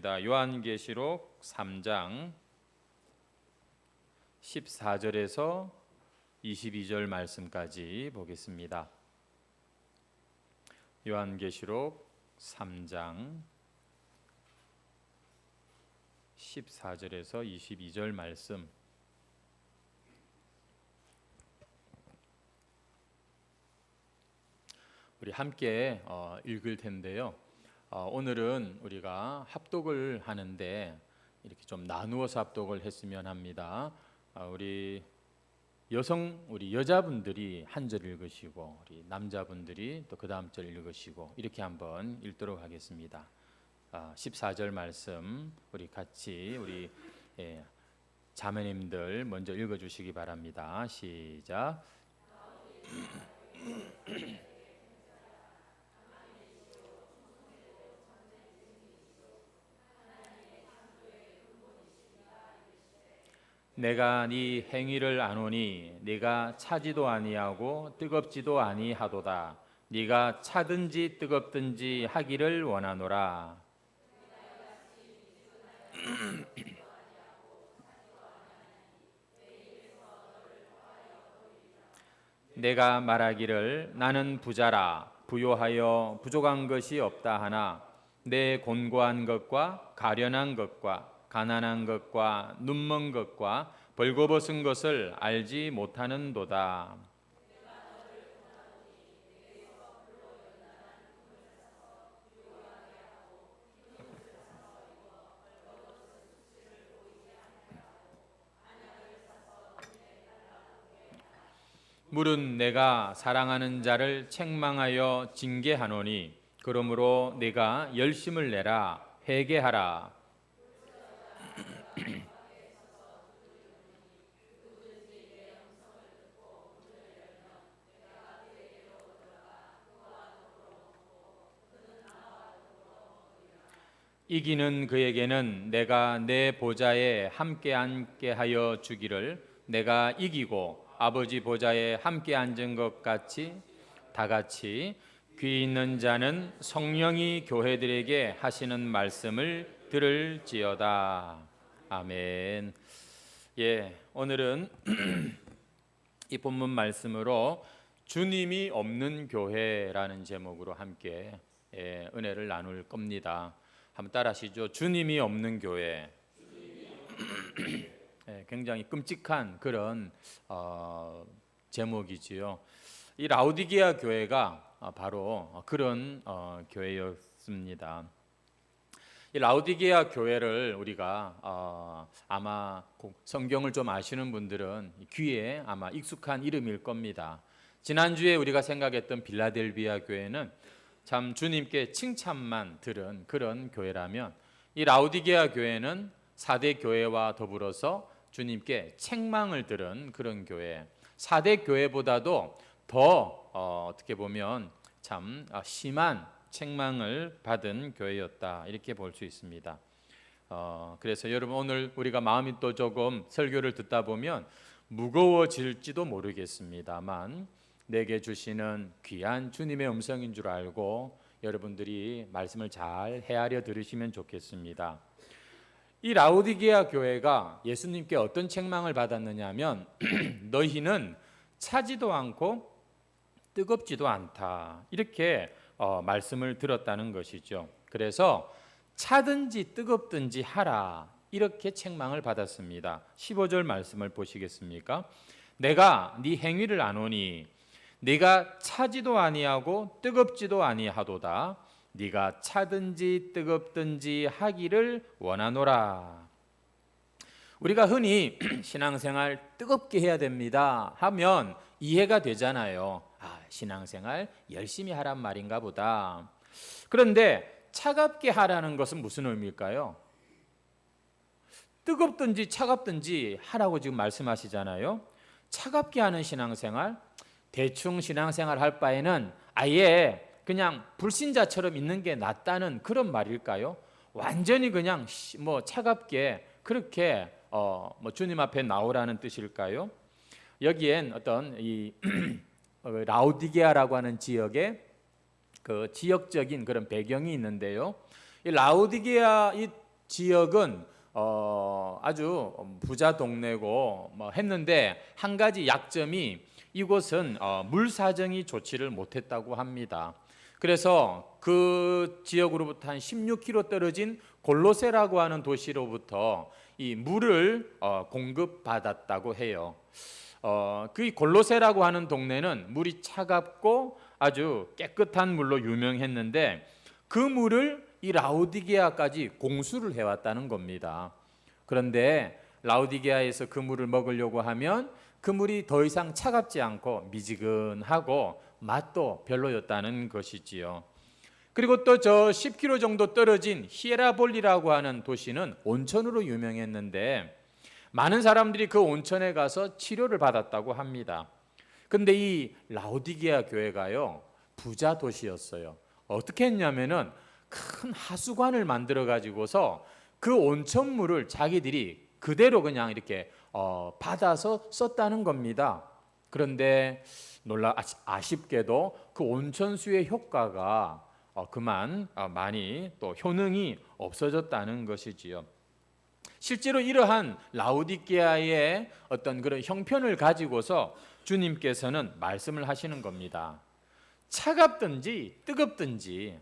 보겠습니다. 요한계시록 3장 14절에서 22절 말씀까지 보겠습니다. 요한계시록 3장 14절에서 22절 말씀. 우리 함께 읽을 텐데요. 오늘은 우리가 합독을 하는데 이렇게 좀 나누어서 합독을 했으면 합니다. 우리 여자분들이 한 절 읽으시고 우리 남자분들이 또 그 다음 절 읽으시고 이렇게 한번 읽도록 하겠습니다. 14절 말씀 우리 같이 우리 자매님들 먼저 읽어주시기 바랍니다. 시작. 내가 네 행위를 아노니 네가 차지도 아니하고 뜨겁지도 아니하도다. 네가 차든지 뜨겁든지 하기를 원하노라. 내가 말하기를 나는 부자라 부요하여 부족한 것이 없다 하나 내 곤고한 것과 가련한 것과 가난한 것과 눈먼 것과 벌거벗은 것을 알지 못하는도다. 물은 내가 사랑하는 자를 책망하여 징계하노니 그러므로 내가 열심을 내라 회개하라. 이기는 그에게는 내가 내 보좌에 함께 앉게 하여 주기를 내가 이기고 아버지 보좌에 함께 앉은 것 같이 다 같이 귀 있는 자는 성령이 교회들에게 하시는 말씀을 들을지어다. 아멘. 오늘은 이 본문 말씀으로 주님이 없는 교회라는 제목으로 함께 은혜를 나눌 겁니다. 한번 따라하시죠. 주님이 없는 교회. 굉장히 끔찍한 그런 제목이지요. 이 라오디게아 교회가 바로 그런 교회였습니다. 이 라오디게아 교회를 우리가 아마 성경을 좀 아시는 분들은 귀에 아마 익숙한 이름일 겁니다. 지난주에 우리가 생각했던 빌라델비아 교회는 참 주님께 칭찬만 들은 그런 교회라면 이 라오디게아 교회는 4대 교회와 더불어서 주님께 책망을 들은 그런 교회, 4대 교회보다도 더 어떻게 보면 참 심한 책망을 받은 교회였다 이렇게 볼 수 있습니다. 그래서 여러분 오늘 우리가 마음이 또 조금 설교를 듣다 보면 무거워질지도 모르겠습니다만 내게 주시는 귀한 주님의 음성인 줄 알고 여러분들이 말씀을 잘 헤아려 들으시면 좋겠습니다. 이 라오디게아 교회가 예수님께 어떤 책망을 받았느냐 하면 너희는 차지도 않고 뜨겁지도 않다 이렇게 말씀을 들었다는 것이죠. 그래서 차든지 뜨겁든지 하라 이렇게 책망을 받았습니다. 15절 말씀을 보시겠습니까? 내가 네 행위를 아노니 네가 차지도 아니하고 뜨겁지도 아니하도다. 네가 차든지 뜨겁든지 하기를 원하노라. 우리가 흔히 신앙생활 뜨겁게 해야 됩니다 하면 이해가 되잖아요. 신앙생활 열심히 하란 말인가 보다. 그런데 차갑게 하라는 것은 무슨 의미일까요? 뜨겁든지 차갑든지 하라고 지금 말씀하시잖아요. 차갑게 하는 신앙생활, 대충 신앙생활 할 바에는 아예 그냥 불신자처럼 있는 게 낫다는 그런 말일까요? 완전히 그냥 차갑게 그렇게 주님 앞에 나오라는 뜻일까요? 여기엔 어떤 이 라오디게아라고 하는 지역에 그 지역적인 그런 배경이 있는데요. 이 라오디게아 이 지역은 아주 부자 동네고 뭐 했는데 한 가지 약점이 이곳은 물 사정이 좋지를 못했다고 합니다. 그래서 그 지역으로부터 한 16km 떨어진 골로세라고 하는 도시로부터 이 물을 공급받았다고 해요. 그 골로세라고 하는 동네는 물이 차갑고 아주 깨끗한 물로 유명했는데 그 물을 이 라오디게아까지 공수를 해왔다는 겁니다. 그런데 라오디게아에서 그 물을 먹으려고 하면 그 물이 더 이상 차갑지 않고 미지근하고 맛도 별로였다는 것이지요. 그리고 또 저 10km 정도 떨어진 히에라볼리라고 하는 도시는 온천으로 유명했는데 많은 사람들이 그 온천에 가서 치료를 받았다고 합니다. 근데 이 라오디게아 교회가요, 부자 도시였어요. 어떻게 했냐면은 큰 하수관을 만들어 가지고서 그 온천물을 자기들이 그대로 그냥 이렇게 받아서 썼다는 겁니다. 그런데 아쉽게도 그 온천수의 효과가 그만 많이 또 효능이 없어졌다는 것이지요. 실제로 이러한 라오디게아의 어떤 그런 형편을 가지고서 주님께서는 말씀을 하시는 겁니다. 차갑든지 뜨겁든지,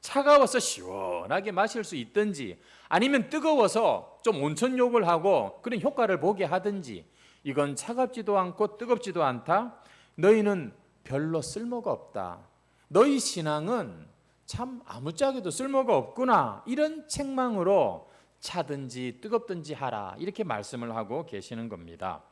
차가워서 시원하게 마실 수 있든지 아니면 뜨거워서 좀 온천욕을 하고 그런 효과를 보게 하든지, 이건 차갑지도 않고 뜨겁지도 않다. 너희는 별로 쓸모가 없다. 너희 신앙은 참 아무짝에도 쓸모가 없구나. 이런 책망으로 차든지 뜨겁든지 하라, 이렇게 말씀을 하고 계시는 겁니다.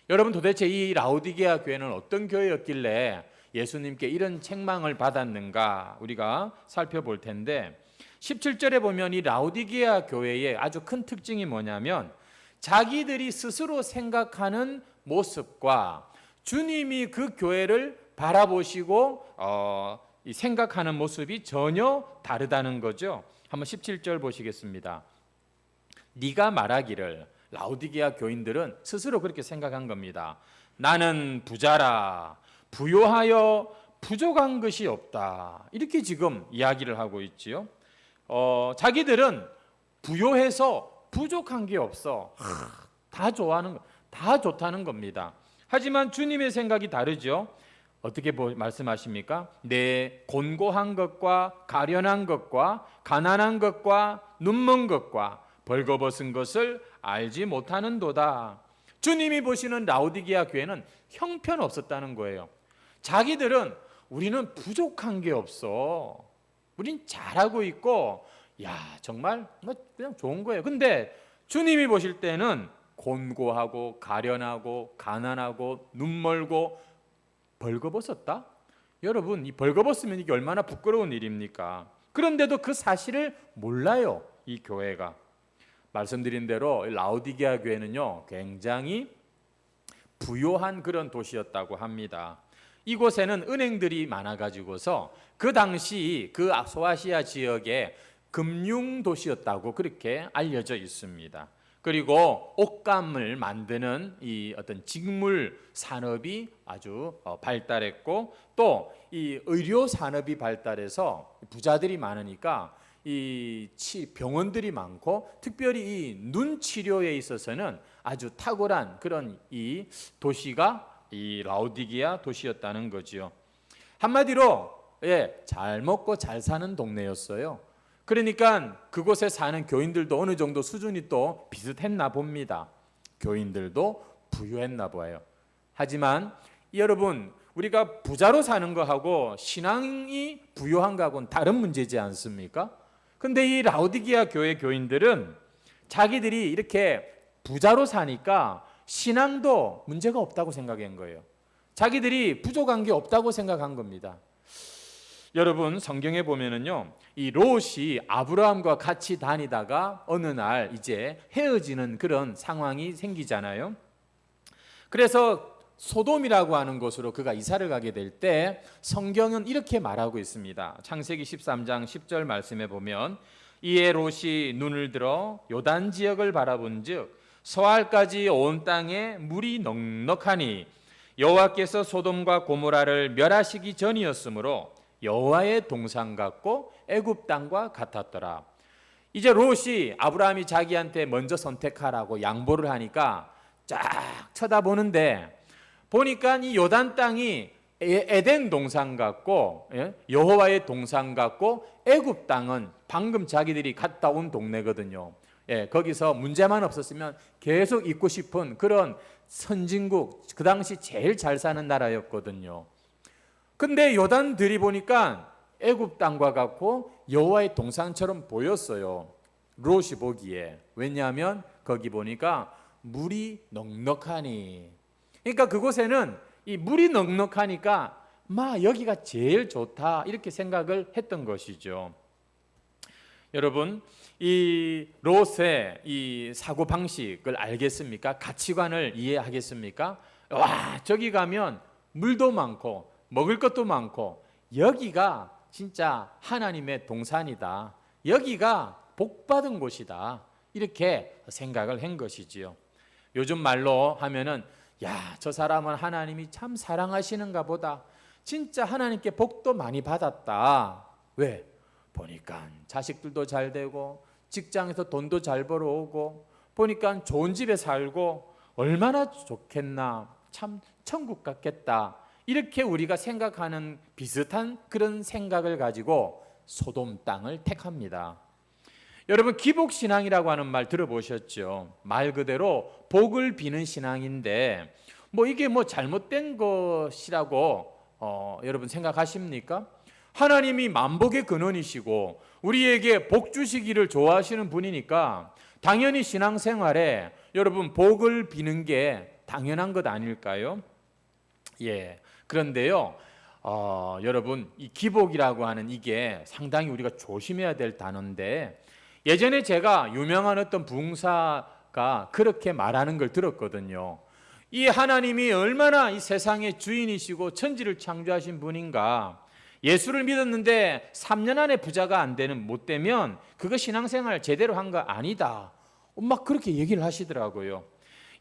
여러분, 도대체 이 라오디게아 교회는 어떤 교회였길래 예수님께 이런 책망을 받았는가 우리가 살펴볼 텐데, 17절에 보면 이 라오디게아 교회의 아주 큰 특징이 뭐냐면 자기들이 스스로 생각하는 모습과 주님이 그 교회를 바라보시고 생각하는 모습이 전혀 다르다는 거죠. 한번 17절 보시겠습니다. 네가 말하기를, 라오디게아 교인들은 스스로 그렇게 생각한 겁니다. 나는 부자라, 부요하여 부족한 것이 없다. 이렇게 지금 이야기를 하고 있지요. 자기들은 부요해서 부족한 게 없어. 다 좋아하는 거, 다 좋다는 겁니다. 하지만 주님의 생각이 다르죠. 어떻게 말씀하십니까? 내 곤고한 것과 가련한 것과 가난한 것과 눈먼 것과 벌거벗은 것을 알지 못하는도다. 주님이 보시는 라오디게아 교회는 형편없었다는 거예요. 자기들은 우리는 부족한 게 없어, 우린 잘하고 있고, 야 정말 그냥 좋은 거예요. 근데 주님이 보실 때는 곤고하고 가련하고 가난하고 눈멀고 벌거벗었다? 여러분, 이 벌거벗으면 이게 얼마나 부끄러운 일입니까? 그런데도 그 사실을 몰라요, 이 교회가. 말씀드린 대로 라오디게아 교회는요, 굉장히 부요한 그런 도시였다고 합니다. 이곳에는 은행들이 많아가지고서 그 당시 그 소아시아 지역의 금융 도시였다고 그렇게 알려져 있습니다. 그리고 옷감을 만드는 이 어떤 직물 산업이 아주 발달했고, 또 이 의료 산업이 발달해서 부자들이 많으니까 이 병원들이 많고, 특별히 이 눈 치료에 있어서는 아주 탁월한 그런 이 도시가 이 라오디게아 도시였다는 거지요. 한마디로 잘 먹고 잘 사는 동네였어요. 그러니까 그곳에 사는 교인들도 어느 정도 수준이 또 비슷했나 봅니다. 교인들도 부유했나 봐요. 하지만 여러분, 우리가 부자로 사는 거하고 신앙이 부유한 거하고는 다른 문제지 않습니까? 근데 이 라오디게아 교회 교인들은 자기들이 이렇게 부자로 사니까 신앙도 문제가 없다고 생각한 거예요. 자기들이 부족한 게 없다고 생각한 겁니다. 여러분, 성경에 보면은요, 이 롯이 아브라함과 같이 다니다가 어느 날 이제 헤어지는 그런 상황이 생기잖아요. 그래서 소돔이라고 하는 곳으로 그가 이사를 가게 될 때 성경은 이렇게 말하고 있습니다. 창세기 13장 10절 말씀에 보면, 이에 롯이 눈을 들어 요단 지역을 바라본즉 서알까지 온 땅에 물이 넉넉하니 여호와께서 소돔과 고모라를 멸하시기 전이었으므로 여호와의 동산 같고 애굽 땅과 같았더라. 이제 롯이 아브라함이 자기한테 먼저 선택하라고 양보를 하니까 쫙 쳐다보는데 보니까 이 요단 땅이 에덴 동산 같고 여호와의 동산 같고 애굽 땅은 방금 자기들이 갔다 온 동네거든요. 거기서 문제만 없었으면 계속 있고 싶은 그런 선진국, 그 당시 제일 잘 사는 나라였거든요. 근데 요단 들이보니까 애굽 땅과 같고 여호와의 동산처럼 보였어요. 롯이 보기에. 왜냐하면 거기 보니까 물이 넉넉하니. 그러니까 그곳에는 이 물이 넉넉하니까 여기가 제일 좋다 이렇게 생각을 했던 것이죠. 여러분, 이 롯의 이 사고 방식을 알겠습니까? 가치관을 이해하겠습니까? 와, 저기 가면 물도 많고 먹을 것도 많고 여기가 진짜 하나님의 동산이다. 여기가 복받은 곳이다. 이렇게 생각을 한 것이지요. 요즘 말로 하면은 저 사람은 하나님이 참 사랑하시는가 보다. 진짜 하나님께 복도 많이 받았다. 왜? 보니까 자식들도 잘 되고 직장에서 돈도 잘 벌어오고 보니까 좋은 집에 살고 얼마나 좋겠나. 참 천국 같겠다. 이렇게 우리가 생각하는 비슷한 그런 생각을 가지고 소돔 땅을 택합니다. 여러분, 기복신앙이라고 하는 말 들어보셨죠? 말 그대로 복을 비는 신앙인데 이게 잘못된 것이라고 여러분 생각하십니까? 하나님이 만복의 근원이시고 우리에게 복 주시기를 좋아하시는 분이니까 당연히 신앙생활에 여러분 복을 비는 게 당연한 것 아닐까요? 그런데요, 여러분, 이 기복이라고 하는 이게 상당히 우리가 조심해야 될 단어인데 예전에 제가 유명한 어떤 부흥사가 그렇게 말하는 걸 들었거든요. 이 하나님이 얼마나 이 세상의 주인이시고 천지를 창조하신 분인가. 예수를 믿었는데 3년 안에 부자가 안 되는 못 되면 그거 신앙생활 제대로 한 거 아니다. 막 그렇게 얘기를 하시더라고요.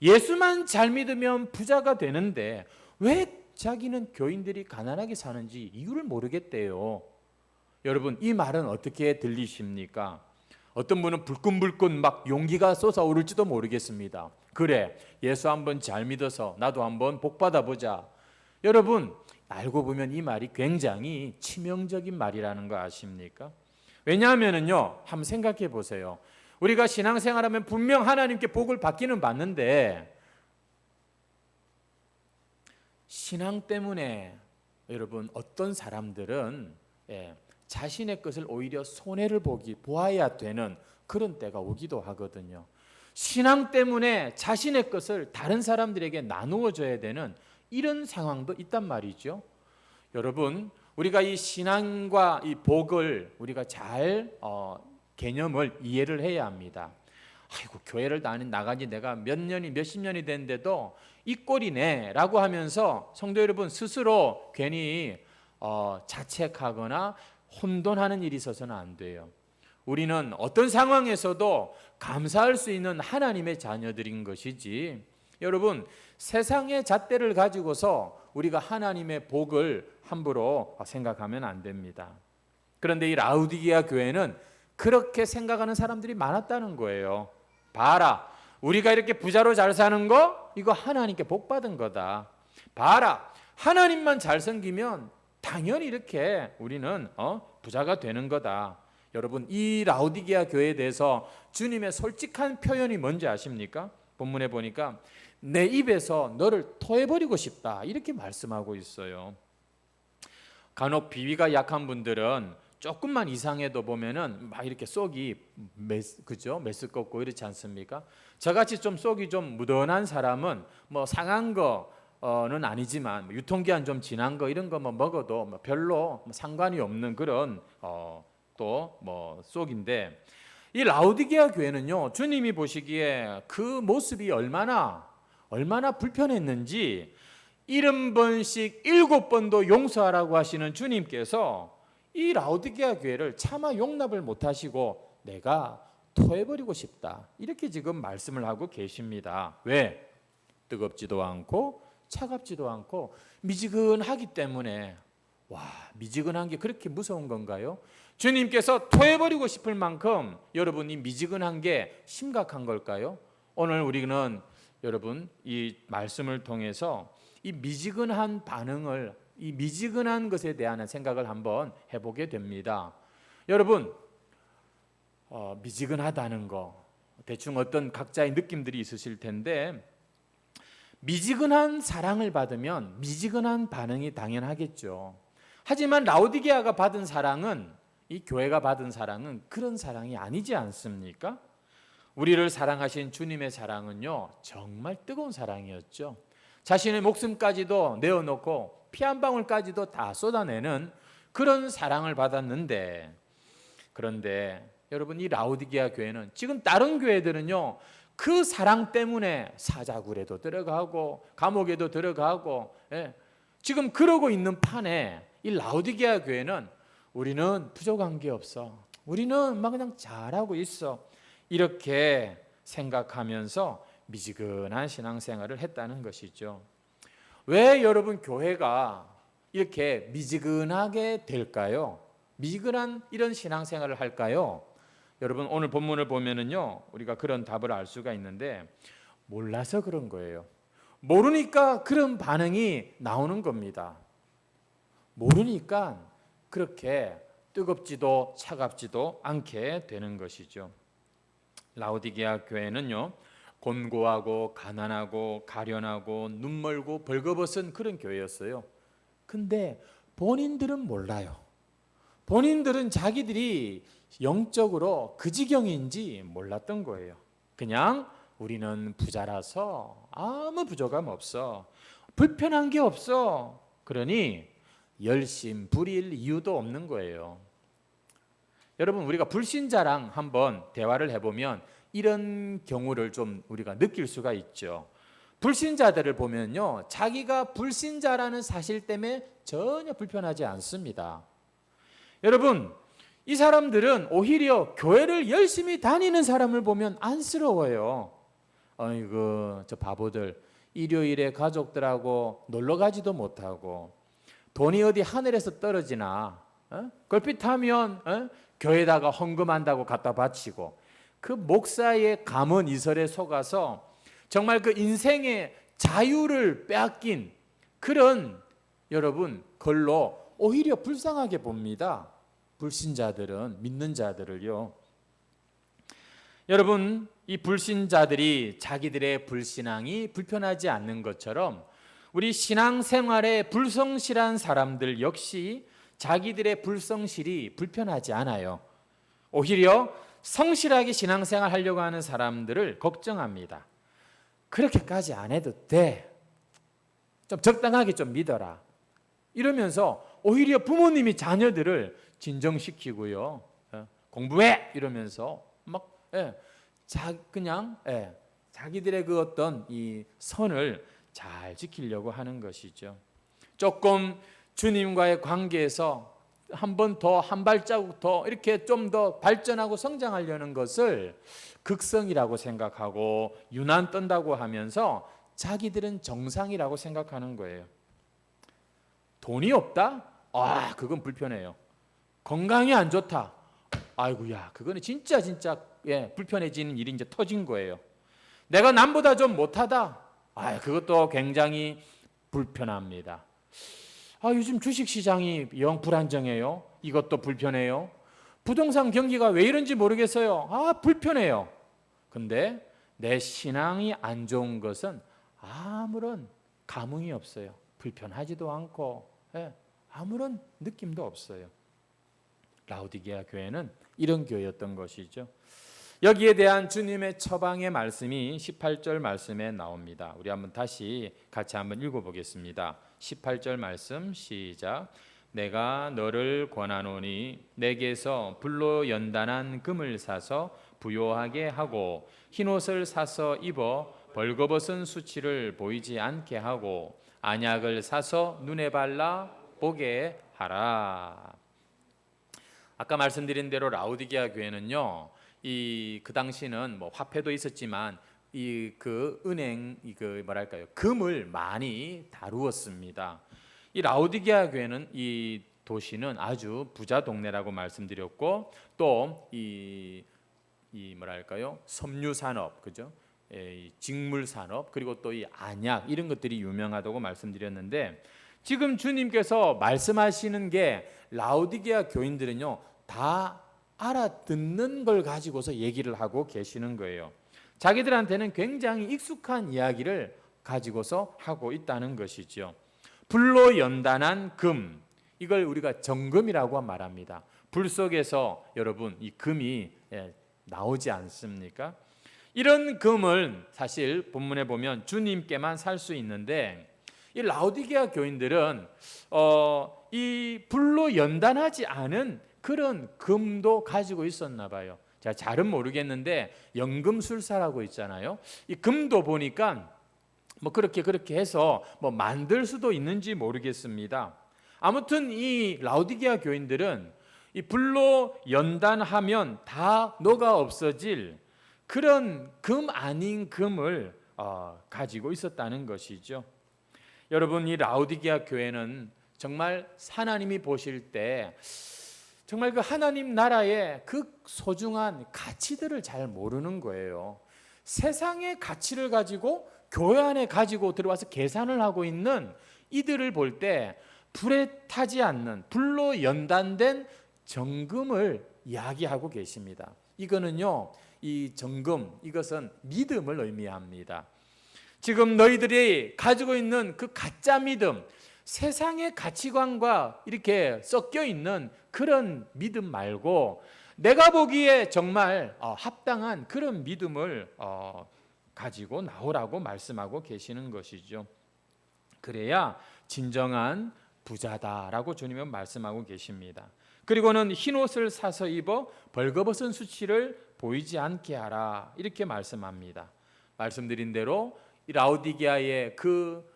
예수만 잘 믿으면 부자가 되는데 왜 자기는 교인들이 가난하게 사는지 이유를 모르겠대요. 여러분, 이 말은 어떻게 들리십니까? 어떤 분은 불끈불끈 막 용기가 솟아오를지도 모르겠습니다. 그래, 예수 한번 잘 믿어서 나도 한번 복 받아보자. 여러분, 알고 보면 이 말이 굉장히 치명적인 말이라는 거 아십니까? 왜냐하면요, 한번 생각해 보세요. 우리가 신앙생활하면 분명 하나님께 복을 받기는 받는데 신앙 때문에 여러분 어떤 사람들은 자신의 것을 오히려 손해를 보아야 되는 그런 때가 오기도 하거든요. 신앙 때문에 자신의 것을 다른 사람들에게 나누어 줘야 되는 이런 상황도 있단 말이죠. 여러분, 우리가 이 신앙과 이 복을 우리가 잘 개념을 이해를 해야 합니다. 아이고, 교회를 나간 지 내가 몇십 년이 됐는데도 이 꼴이네 라고 하면서 성도 여러분 스스로 괜히 자책하거나 혼돈하는 일이 있어서는 안 돼요. 우리는 어떤 상황에서도 감사할 수 있는 하나님의 자녀들인 것이지, 여러분, 세상의 잣대를 가지고서 우리가 하나님의 복을 함부로 생각하면 안 됩니다. 그런데 이 라우디게아 교회는 그렇게 생각하는 사람들이 많았다는 거예요. 봐라, 우리가 이렇게 부자로 잘 사는 거 이거 하나님께 복 받은 거다. 봐라, 하나님만 잘 섬기면 당연히 이렇게 우리는 부자가 되는 거다. 여러분, 이 라우디게아 교회에 대해서 주님의 솔직한 표현이 뭔지 아십니까? 본문에 보니까 내 입에서 너를 토해버리고 싶다 이렇게 말씀하고 있어요. 간혹 비위가 약한 분들은 조금만 이상해도 보면은 막 이렇게 속이 메스껍고 이렇지 않습니까? 저같이 좀 속이 좀 무던한 사람은 상한 거는 아니지만 유통기한 좀 지난 거 이런 거 먹어도 별로 상관이 없는 그런 또 속인데, 이 라우디게아 교회는요, 주님이 보시기에 그 모습이 얼마나 불편했는지 70번씩 7번도 용서하라고 하시는 주님께서 이 라우디게아 교회를 차마 용납을 못하시고 내가 토해버리고 싶다 이렇게 지금 말씀을 하고 계십니다. 왜? 뜨겁지도 않고 차갑지도 않고 미지근하기 때문에. 와, 미지근한 게 그렇게 무서운 건가요? 주님께서 토해버리고 싶을 만큼 여러분이 미지근한 게 심각한 걸까요? 오늘 우리는 여러분 이 말씀을 통해서 이 미지근한 반응을, 이 미지근한 것에 대한 생각을 한번 해보게 됩니다. 여러분 미지근하다는 거 대충 어떤 각자의 느낌들이 있으실 텐데, 미지근한 사랑을 받으면 미지근한 반응이 당연하겠죠. 하지만 라오디게아가 받은 사랑은, 이 교회가 받은 사랑은 그런 사랑이 아니지 않습니까? 우리를 사랑하신 주님의 사랑은요, 정말 뜨거운 사랑이었죠. 자신의 목숨까지도 내어놓고 피 한 방울까지도 다 쏟아내는 그런 사랑을 받았는데, 그런데 여러분 이 라오디게아 교회는, 지금 다른 교회들은요 그 사랑 때문에 사자굴에도 들어가고 감옥에도 들어가고, 지금 그러고 있는 판에 이 라오디게아 교회는 우리는 부족한 게 없어, 우리는 막 그냥 잘하고 있어, 이렇게 생각하면서 미지근한 신앙생활을 했다는 것이죠. 왜 여러분 교회가 이렇게 미지근하게 될까요? 미지근한 이런 신앙생활을 할까요? 여러분 오늘 본문을 보면은요 우리가 그런 답을 알 수가 있는데, 몰라서 그런 거예요. 모르니까 그런 반응이 나오는 겁니다. 모르니까 그렇게 뜨겁지도 차갑지도 않게 되는 것이죠. 라오디게아 교회는요 곤고하고 가난하고 가련하고 눈멀고 벌거벗은 그런 교회였어요. 근데 본인들은 몰라요. 본인들은 자기들이 영적으로 그 지경인지 몰랐던 거예요. 그냥 우리는 부자라서 아무 부족함 없어, 불편한 게 없어, 그러니 열심 부릴 이유도 없는 거예요. 여러분 우리가 불신자랑 한번 대화를 해보면 이런 경우를 좀 우리가 느낄 수가 있죠. 불신자들을 보면요 자기가 불신자라는 사실 때문에 전혀 불편하지 않습니다. 여러분 이 사람들은 오히려 교회를 열심히 다니는 사람을 보면 안쓰러워요. 아이고 저 바보들, 일요일에 가족들하고 놀러 가지도 못하고 돈이 어디 하늘에서 떨어지나, 걸핏하면 교회에다가 헌금한다고 갖다 바치고, 그 목사의 감언 이설에 속아서 정말 그 인생의 자유를 빼앗긴 그런 여러분 걸로 오히려 불쌍하게 봅니다. 불신자들은, 믿는 자들을요. 여러분 이 불신자들이 자기들의 불신앙이 불편하지 않는 것처럼 우리 신앙생활에 불성실한 사람들 역시 자기들의 불성실이 불편하지 않아요. 오히려 성실하게 신앙생활 하려고 하는 사람들을 걱정합니다. 그렇게까지 안 해도 돼, 좀 적당하게 좀 믿어라, 이러면서 오히려 부모님이 자녀들을 진정시키고요, 공부해 이러면서 막 그냥 자기들의 그 어떤 이 선을 잘 지키려고 하는 것이죠. 조금 주님과의 관계에서 한 번 더, 한 발자국 더 이렇게 좀 더 발전하고 성장하려는 것을 극성이라고 생각하고 유난 떤다고 하면서 자기들은 정상이라고 생각하는 거예요. 돈이 없다? 아, 그건 불편해요. 건강이 안 좋다? 아이고야, 그거는 진짜 불편해지는 일이 이제 터진 거예요. 내가 남보다 좀 못하다? 아, 그것도 굉장히 불편합니다. 아, 요즘 주식시장이 영 불안정해요. 이것도 불편해요. 부동산 경기가 왜 이런지 모르겠어요. 아, 불편해요. 근데 내 신앙이 안 좋은 것은 아무런 감흥이 없어요. 불편하지도 않고 아무런 느낌도 없어요. 라오디게아 교회는 이런 교회였던 것이죠. 여기에 대한 주님의 처방의 말씀이 18절 말씀에 나옵니다. 우리 한번 다시 같이 한번 읽어보겠습니다. 18절 말씀 시작. 내가 너를 권하노니 내게서 불로 연단한 금을 사서 부요하게 하고 흰옷을 사서 입어 벌거벗은 수치를 보이지 않게 하고 안약을 사서 눈에 발라 보게 하라. 아까 말씀드린 대로 라오디게아 교회는요, 그 당시는 뭐 화폐도 있었지만 그 은행 금을 많이 다루었습니다. 이 라오디게아 교회는 이 도시는 아주 부자 동네라고 말씀드렸고, 또 이 뭐랄까요, 섬유 산업, 그죠? 이 직물 산업, 그리고 또 이 안약, 이런 것들이 유명하다고 말씀드렸는데, 지금 주님께서 말씀하시는 게 라오디게아 교인들은요 다 알아듣는 걸 가지고서 얘기를 하고 계시는 거예요. 자기들한테는 굉장히 익숙한 이야기를 가지고서 하고 있다는 것이죠. 불로 연단한 금, 이걸 우리가 정금이라고 말합니다. 불 속에서 여러분 이 금이 나오지 않습니까? 이런 금을 사실 본문에 보면 주님께만 살 수 있는데, 이 라오디게아 교인들은 이 불로 연단하지 않은 그런 금도 가지고 있었나 봐요. 제가 잘은 모르겠는데 연금술사라고 있잖아요. 이 금도 보니까 뭐 그렇게 해서 뭐 만들 수도 있는지 모르겠습니다. 아무튼 이 라오디게아 교인들은 이 불로 연단하면 다 녹아 없어질 그런 금 아닌 금을 가지고 있었다는 것이죠. 여러분, 이 라오디게아 교회는 정말 하나님이 보실 때 정말 그 하나님 나라의 그 소중한 가치들을 잘 모르는 거예요. 세상의 가치를 가지고 교회 안에 가지고 들어와서 계산을 하고 있는 이들을 볼 때 불에 타지 않는 불로 연단된 정금을 이야기하고 계십니다. 이거는요, 이 정금, 이것은 믿음을 의미합니다. 지금 너희들이 가지고 있는 그 가짜 믿음, 세상의 가치관과 이렇게 섞여 있는 그런 믿음 말고 내가 보기에 정말 합당한 그런 믿음을 가지고 나오라고 말씀하고 계시는 것이죠. 그래야 진정한 부자다라고 주님은 말씀하고 계십니다. 그리고는 흰옷을 사서 입어 벌거벗은 수치를 보이지 않게 하라, 이렇게 말씀합니다. 말씀드린 대로 이 라오디게아의 그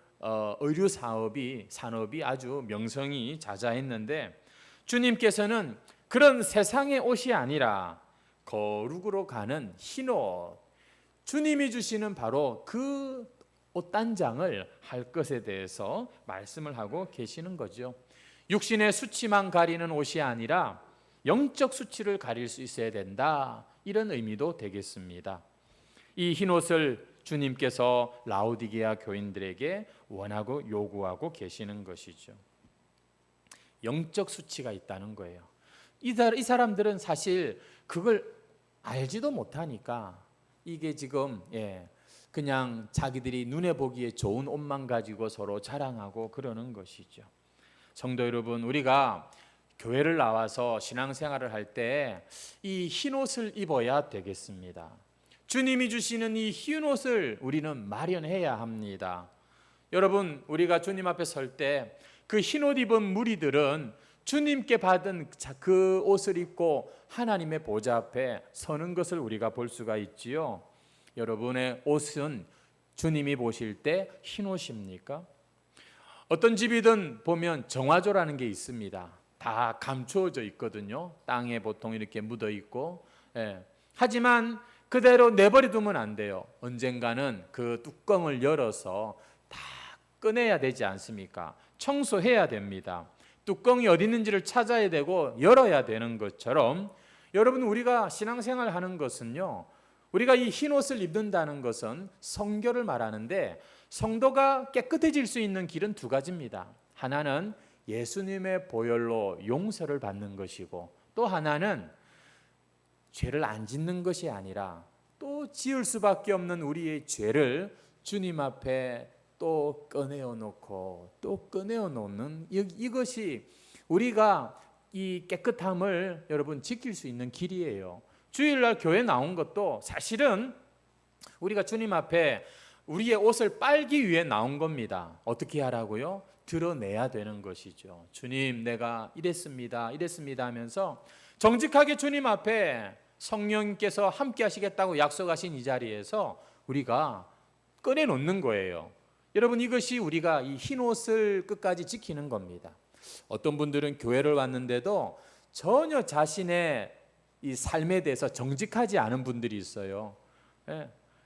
의류 산업이 아주 명성이 자자했는데, 주님께서는 그런 세상의 옷이 아니라 거룩으로 가는 흰옷, 주님이 주시는 바로 그 옷단장을 할 것에 대해서 말씀을 하고 계시는 거죠. 육신의 수치만 가리는 옷이 아니라 영적 수치를 가릴 수 있어야 된다, 이런 의미도 되겠습니다. 이 흰옷을 주님께서 라오디게아 교인들에게 원하고 요구하고 계시는 것이죠. 영적 수치가 있다는 거예요. 이 사람들은 사실 그걸 알지도 못하니까 이게 지금 그냥 자기들이 눈에 보기에 좋은 옷만 가지고 서로 자랑하고 그러는 것이죠. 성도 여러분, 우리가 교회를 나와서 신앙생활을 할 때 이 흰옷을 입어야 되겠습니다. 주님이 주시는 이 흰옷을 우리는 마련해야 합니다. 여러분, 우리가 주님 앞에 설 때 그 흰옷 입은 무리들은 주님께 받은 그 옷을 입고 하나님의 보좌 앞에 서는 것을 우리가 볼 수가 있지요. 여러분의 옷은 주님이 보실 때 흰옷입니까? 어떤 집이든 보면 정화조라는 게 있습니다. 다 감추어져 있거든요. 땅에 보통 이렇게 묻어 있고. 하지만 그대로 내버려 두면 안 돼요. 언젠가는 그 뚜껑을 열어서 다 꺼내야 되지 않습니까? 청소해야 됩니다. 뚜껑이 어디 있는지를 찾아야 되고 열어야 되는 것처럼, 여러분, 우리가 신앙생활 하는 것은요, 우리가 이 흰옷을 입는다는 것은 성결을 말하는데, 성도가 깨끗해질 수 있는 길은 두 가지입니다. 하나는 예수님의 보혈로 용서를 받는 것이고, 또 하나는 죄를 안 짓는 것이 아니라 또 지을 수밖에 없는 우리의 죄를 주님 앞에 또 꺼내어 놓고 또 꺼내어 놓는, 이것이 우리가 이 깨끗함을 여러분 지킬 수 있는 길이에요. 주일날 교회 나온 것도 사실은 우리가 주님 앞에 우리의 옷을 빨기 위해 나온 겁니다. 어떻게 하라고요? 드러내야 되는 것이죠. 주님, 내가 이랬습니다 하면서 정직하게 주님 앞에 성령께서 함께 하시겠다고 약속하신 이 자리에서 우리가 꺼내놓는 거예요. 여러분, 이것이 우리가 이 흰옷을 끝까지 지키는 겁니다. 어떤 분들은 교회를 왔는데도 전혀 자신의 이 삶에 대해서 정직하지 않은 분들이 있어요.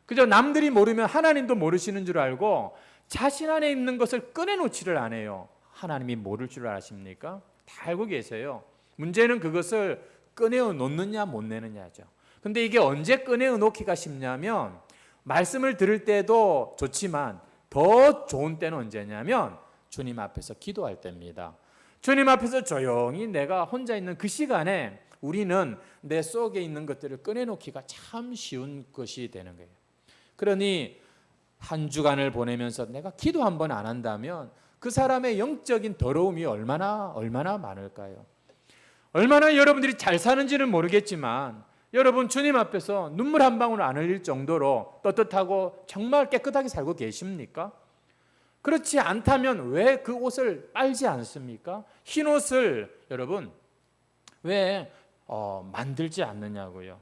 그저 남들이 모르면 하나님도 모르시는 줄 알고 자신 안에 있는 것을 꺼내놓지를 않아요. 하나님이 모를 줄 아십니까? 다 알고 계세요. 문제는 그것을 꺼내어 놓느냐 못 내느냐죠. 근데 이게 언제 꺼내어 놓기가 쉽냐면 말씀을 들을 때도 좋지만 더 좋은 때는 언제냐면 주님 앞에서 기도할 때입니다. 주님 앞에서 조용히 내가 혼자 있는 그 시간에 우리는 내 속에 있는 것들을 꺼내놓기가 참 쉬운 것이 되는 거예요. 그러니 한 주간을 보내면서 내가 기도 한 번 안 한다면 그 사람의 영적인 더러움이 얼마나 많을까요? 얼마나 여러분들이 잘 사는지는 모르겠지만 여러분 주님 앞에서 눈물 한 방울 안 흘릴 정도로 떳떳하고 정말 깨끗하게 살고 계십니까? 그렇지 않다면 왜 그 옷을 빨지 않습니까? 흰 옷을 여러분 왜 만들지 않느냐고요.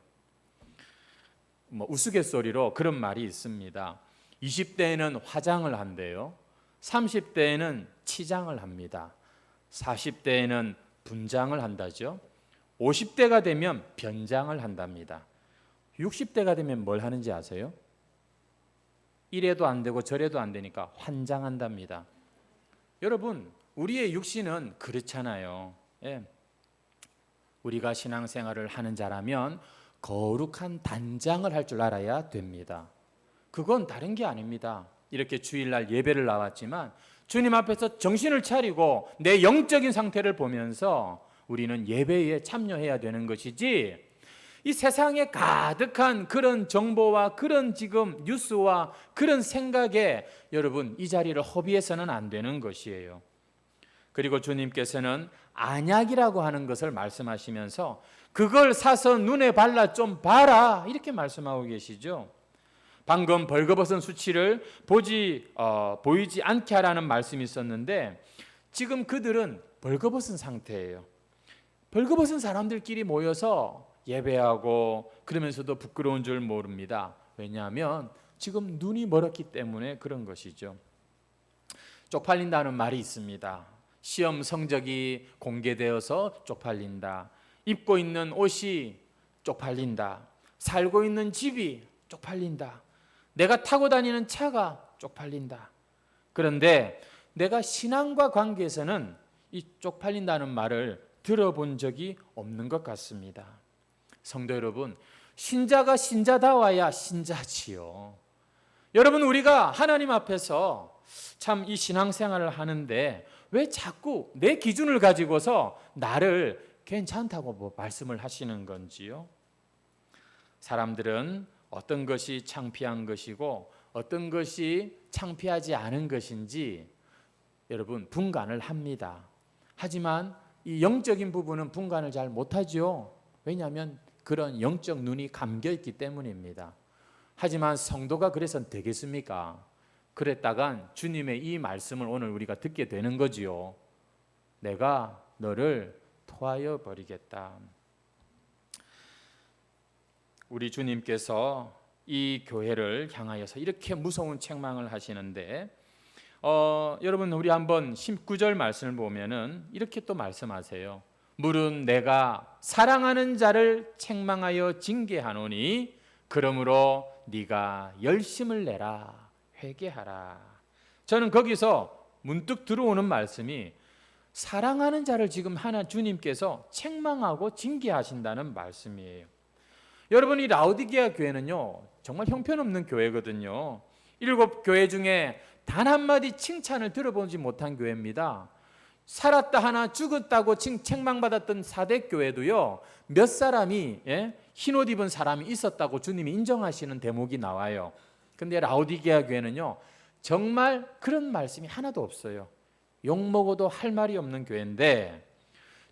우스갯소리로 그런 말이 있습니다. 20대에는 화장을 한대요. 30대에는 치장을 합니다. 40대에는 분장을 한다죠. 50대가 되면 변장을 한답니다. 60대가 되면 뭘 하는지 아세요? 이래도 안 되고 저래도 안 되니까 환장한답니다. 여러분, 우리의 육신은 그렇잖아요. 예. 우리가 신앙생활을 하는 자라면 거룩한 단장을 할 줄 알아야 됩니다. 그건 다른 게 아닙니다. 이렇게 주일날 예배를 나왔지만 주님 앞에서 정신을 차리고 내 영적인 상태를 보면서 우리는 예배에 참여해야 되는 것이지, 이 세상에 가득한 그런 정보와 그런 지금 뉴스와 그런 생각에 여러분 이 자리를 허비해서는 안 되는 것이에요. 그리고 주님께서는 안약이라고 하는 것을 말씀하시면서 그걸 사서 눈에 발라 좀 봐라 이렇게 말씀하고 계시죠. 방금 벌거벗은 수치를 보이지 않게 하라는 말씀이 있었는데 지금 그들은 벌거벗은 상태예요. 벌거벗은 사람들끼리 모여서 예배하고 그러면서도 부끄러운 줄 모릅니다. 왜냐하면 지금 눈이 멀었기 때문에 그런 것이죠. 쪽팔린다는 말이 있습니다. 시험 성적이 공개되어서 쪽팔린다. 입고 있는 옷이 쪽팔린다. 살고 있는 집이 쪽팔린다. 내가 타고 다니는 차가 쪽팔린다. 그런데 내가 신앙과 관계에서는 이 쪽팔린다는 말을 들어본 적이 없는 것 같습니다. 성도 여러분, 신자가 신자다워야 신자지요. 여러분, 우리가 하나님 앞에서 참 이 신앙생활을 하는데 왜 자꾸 내 기준을 가지고서 나를 괜찮다고 말씀을 하시는 건지요? 사람들은 어떤 것이 창피한 것이고 어떤 것이 창피하지 않은 것인지 여러분 분간을 합니다. 하지만 이 영적인 부분은 분간을 잘 못하죠. 왜냐하면 그런 영적 눈이 감겨 있기 때문입니다. 하지만 성도가 그래서는 되겠습니까? 그랬다간 주님의 이 말씀을 오늘 우리가 듣게 되는 거지요. 내가 너를 토하여 버리겠다. 우리 주님께서 이 교회를 향하여서 이렇게 무서운 책망을 하시는데 여러분 우리 한번 19절 말씀을 보면은 이렇게 또 말씀하세요. 물은 내가 사랑하는 자를 책망하여 징계하노니 그러므로 네가 열심을 내라 회개하라. 저는 거기서 문득 들어오는 말씀이 사랑하는 자를 지금 하나 주님께서 책망하고 징계하신다는 말씀이에요. 여러분 이 라오디게아 교회는요 정말 형편없는 교회거든요. 7교회 중에 단 한마디 칭찬을 들어보지 못한 교회입니다. 살았다 하나 죽었다고 책망받았던 4대 교회도요 몇 사람이 흰옷 입은 사람이 있었다고 주님이 인정하시는 대목이 나와요. 근데 라오디게아 교회는요 정말 그런 말씀이 하나도 없어요. 욕먹어도 할 말이 없는 교회인데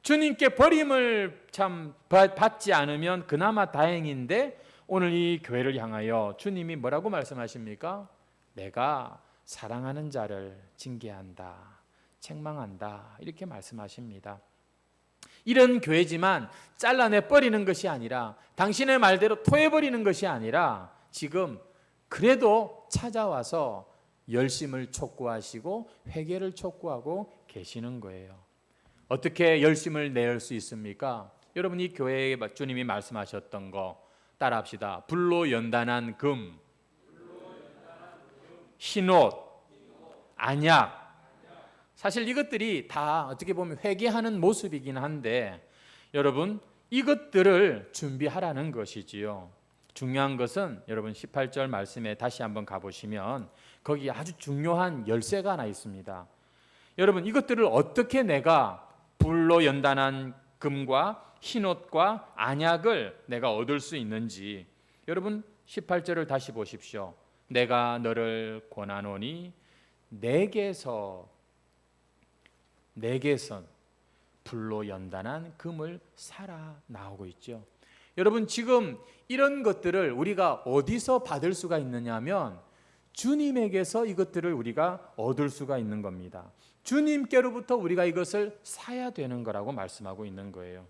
주님께 버림을 참 받지 않으면 그나마 다행인데 오늘 이 교회를 향하여 주님이 뭐라고 말씀하십니까? 내가 사랑하는 자를 징계한다, 책망한다 이렇게 말씀하십니다. 이런 교회지만 잘라내 버리는 것이 아니라 당신의 말대로 토해버리는 것이 아니라 지금 그래도 찾아와서 열심을 촉구하시고 회개를 촉구하고 계시는 거예요. 어떻게 열심을 낼 수 있습니까? 여러분 이 교회에 주님이 말씀하셨던 거 따라합시다. 불로 연단한 금, 흰옷, 안약. 사실 이것들이 다 어떻게 보면 회개하는 모습이긴 한데 여러분 이것들을 준비하라는 것이지요. 중요한 것은 여러분 18절 말씀에 다시 한번 가보시면 거기 아주 중요한 열쇠가 하나 있습니다. 여러분 이것들을 어떻게 내가 불로 연단한 금과 흰옷과 안약을 내가 얻을 수 있는지 여러분 18절을 다시 보십시오. 내가 너를 권하노니 내게선 불로 연단한 금을 사라 나오고 있죠. 여러분 지금 이런 것들을 우리가 어디서 받을 수가 있느냐 하면 주님에게서 이것들을 우리가 얻을 수가 있는 겁니다. 주님께로부터 우리가 이것을 사야 되는 거라고 말씀하고 있는 거예요.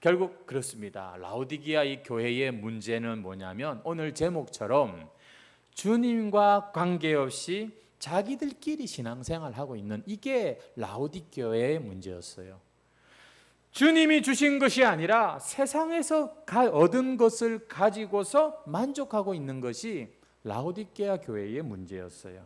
결국 그렇습니다. 라오디게아 이 교회의 문제는 뭐냐면 오늘 제목처럼 주님과 관계없이 자기들끼리 신앙생활하고 있는 이게 라오디게아의 문제였어요. 주님이 주신 것이 아니라 세상에서 얻은 것을 가지고서 만족하고 있는 것이 라오디게아 교회의 문제였어요.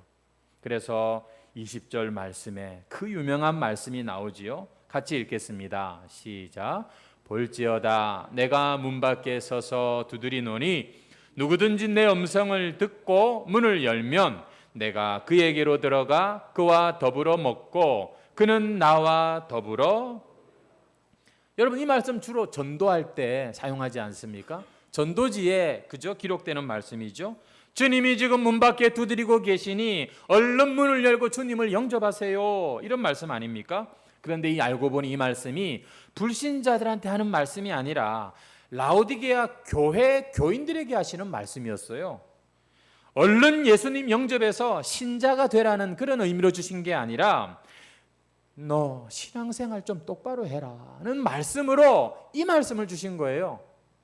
그래서 20절 말씀에 그 유명한 말씀이 나오지요. 같이 읽겠습니다. 시작. 볼지어다 내가 문 밖에 서서 두드리노니 누구든지 내 음성을 듣고 문을 열면 내가 그에게로 들어가 그와 더불어 먹고 그는 나와 더불어. 여러분 이 말씀 주로 전도할 때 사용하지 않습니까? 전도지에 그죠? 기록되는 말씀이죠. 주님이 지금 문 밖에 두드리고 계시니 얼른 문을 열고 주님을 영접하세요. 이런 말씀 아닙니까? 그런데 이 알고 보니 이 말씀이 불신자들한테 하는 말씀이 아니라 라오디게아 교회 교인들에게 하시는 말씀이었어요. 얼른 예수님 영접해서 신자가 되라는 그런 의미로 주신 게 아니라 너 신앙생활 좀 똑바로 해라는 말씀으로 이 말씀을 주신 거예요.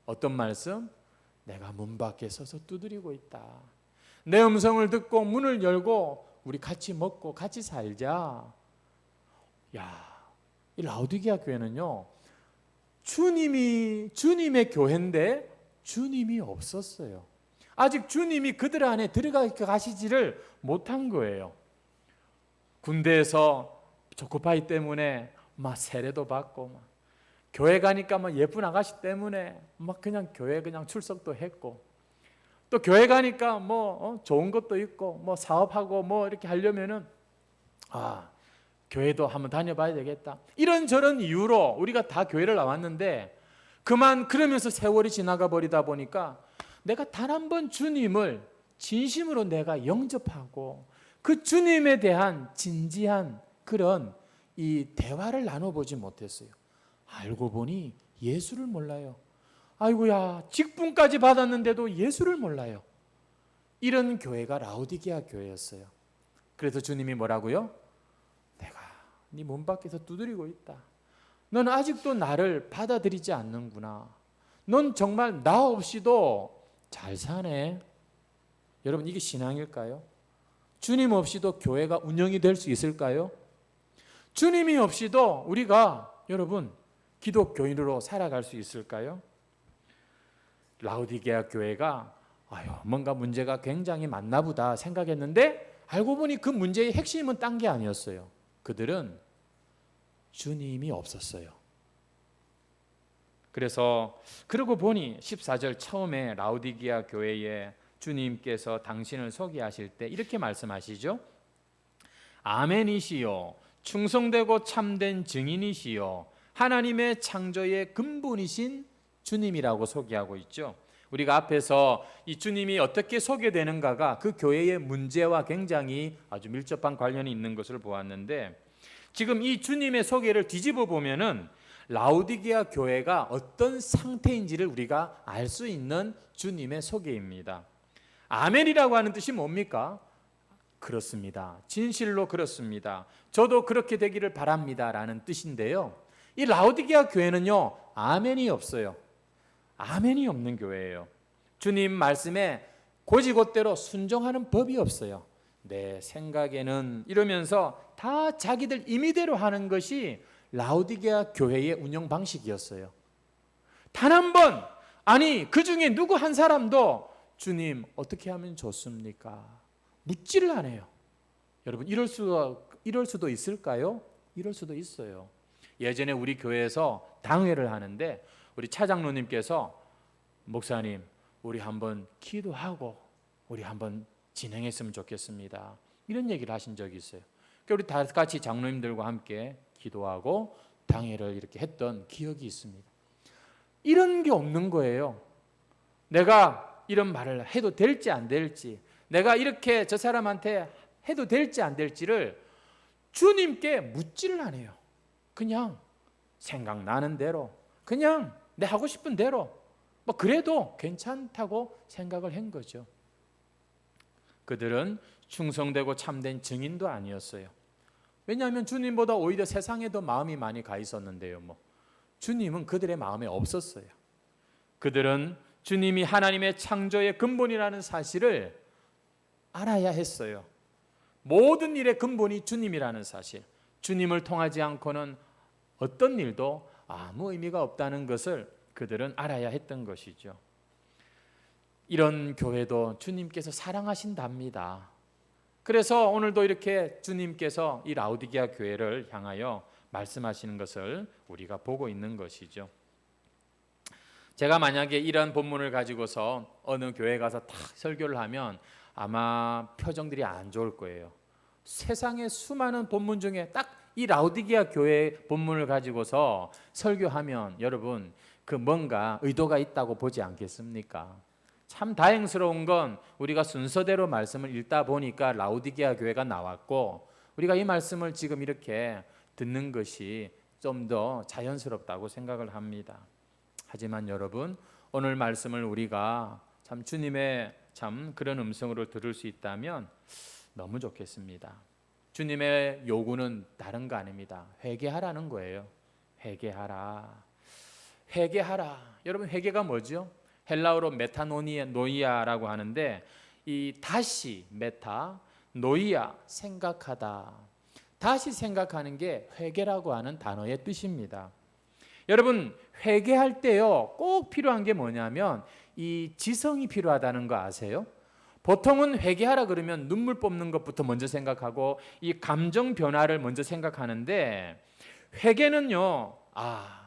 어떤 말씀? 내가 문 밖에 서서 두드리고 있다. 내 음성을 듣고 문을 열고 우리 같이 먹고 같이 살자. 야, 이 라오디게아 교회는요, 주님의 교회인데 주님이 없었어요. 아직 주님이 그들 안에 들어가시지를 못한 거예요. 군대에서 초코파이 때문에 막 세례도 받고 막 교회 가니까 막 예쁜 아가씨 때문에 막 그냥 교회 그냥 출석도 했고 또 교회 가니까 뭐 좋은 것도 있고 뭐 사업하고 뭐 이렇게 하려면은 교회도 한번 다녀봐야 되겠다. 이런저런 이유로 우리가 다 교회를 나왔는데 그만 그러면서 세월이 지나가 버리다 보니까 내가 단 한 번 주님을 진심으로 내가 영접하고 그 주님에 대한 진지한 그런 이 대화를 나눠보지 못했어요. 알고 보니 예수를 몰라요. 아이고야, 직분까지 받았는데도 예수를 몰라요. 이런 교회가 라오디게아 교회였어요. 그래서 주님이 뭐라고요? 내가 네 문 밖에서 두드리고 있다. 넌 아직도 나를 받아들이지 않는구나. 넌 정말 나 없이도 잘 사네. 여러분 이게 신앙일까요? 주님 없이도 교회가 운영이 될 수 있을까요? 주님이 없이도 우리가 여러분 기독교인으로 살아갈 수 있을까요? 라오디게아 교회가 뭔가 문제가 굉장히 많나 보다 생각했는데 알고 보니 그 문제의 핵심은 딴 게 아니었어요. 그들은 주님이 없었어요. 그래서 그러고 보니 14절 처음에 라오디게아 교회에 주님께서 당신을 소개하실 때 이렇게 말씀하시죠. 아멘이시요 충성되고 참된 증인이시요 하나님의 창조의 근본이신 주님이라고 소개하고 있죠. 우리가 앞에서 이 주님이 어떻게 소개되는가가 그 교회의 문제와 굉장히 아주 밀접한 관련이 있는 것을 보았는데 지금 이 주님의 소개를 뒤집어 보면은 라오디게아 교회가 어떤 상태인지를 우리가 알 수 있는 주님의 소개입니다. 아멘이라고 하는 뜻이 뭡니까? 그렇습니다. 진실로 그렇습니다. 저도 그렇게 되기를 바랍니다 라는 뜻인데요, 이 라오디게아 교회는요 아멘이 없어요. 아멘이 없는 교회예요. 주님 말씀에 곧이곧대로 순종하는 법이 없어요. 내 생각에는 이러면서 다 자기들 임의대로 하는 것이 라오디게아 교회의 운영 방식이었어요. 단 한 번, 아니 그 중에 누구 한 사람도 주님 어떻게 하면 좋습니까? 묻지를 않아요. 여러분 이럴 수가 이럴 수도 있을까요? 이럴 수도 있어요. 예전에 우리 교회에서 당회를 하는데 우리 차장로님께서 목사님, 우리 한번 기도하고 우리 한번 진행했으면 좋겠습니다. 이런 얘기를 하신 적이 있어요. 우리 다 같이 장로님들과 함께 기도하고 당회를 이렇게 했던 기억이 있습니다. 이런 게 없는 거예요. 내가 이런 말을 해도 될지 안 될지, 내가 이렇게 저 사람한테 해도 될지 안 될지를 주님께 묻지를 않아요. 그냥 생각나는 대로, 그냥 내 하고 싶은 대로, 뭐 그래도 괜찮다고 생각을 한 거죠. 그들은 충성되고 참된 증인도 아니었어요. 왜냐하면 주님보다 오히려 세상에 더 마음이 많이 가 있었는데요. 주님은 그들의 마음에 없었어요. 그들은 주님이 하나님의 창조의 근본이라는 사실을 알아야 했어요. 모든 일의 근본이 주님이라는 사실, 주님을 통하지 않고는 어떤 일도 아무 의미가 없다는 것을 그들은 알아야 했던 것이죠. 이런 교회도 주님께서 사랑하신답니다. 그래서 오늘도 이렇게 주님께서 이 라오디게아 교회를 향하여 말씀하시는 것을 우리가 보고 있는 것이죠. 제가 만약에 이런 본문을 가지고서 어느 교회 가서 딱 설교를 하면 아마 표정들이 안 좋을 거예요. 세상의 수많은 본문 중에 딱 이 라오디게아 교회 본문을 가지고서 설교하면 여러분 그 뭔가 의도가 있다고 보지 않겠습니까? 참 다행스러운 건 우리가 순서대로 말씀을 읽다 보니까 라오디게아 교회가 나왔고 우리가 이 말씀을 지금 이렇게 듣는 것이 좀 더 자연스럽다고 생각을 합니다. 하지만 여러분, 오늘 말씀을 우리가 참 주님의 참 그런 음성으로 들을 수 있다면 너무 좋겠습니다. 주님의 요구는 다른 거 아닙니다. 회개하라는 거예요. 회개하라. 회개하라. 여러분, 회개가 뭐죠? 헬라어로 메타노이아라고 하는데 이 다시 메타, 노이아, 생각하다. 다시 생각하는 게 회개라고 하는 단어의 뜻입니다. 여러분, 회개할 때요 꼭 필요한 게 뭐냐면 이 지성이 필요하다는 거 아세요? 보통은 회개하라 그러면 눈물 뽑는 것부터 먼저 생각하고 이 감정 변화를 먼저 생각하는데 회개는요,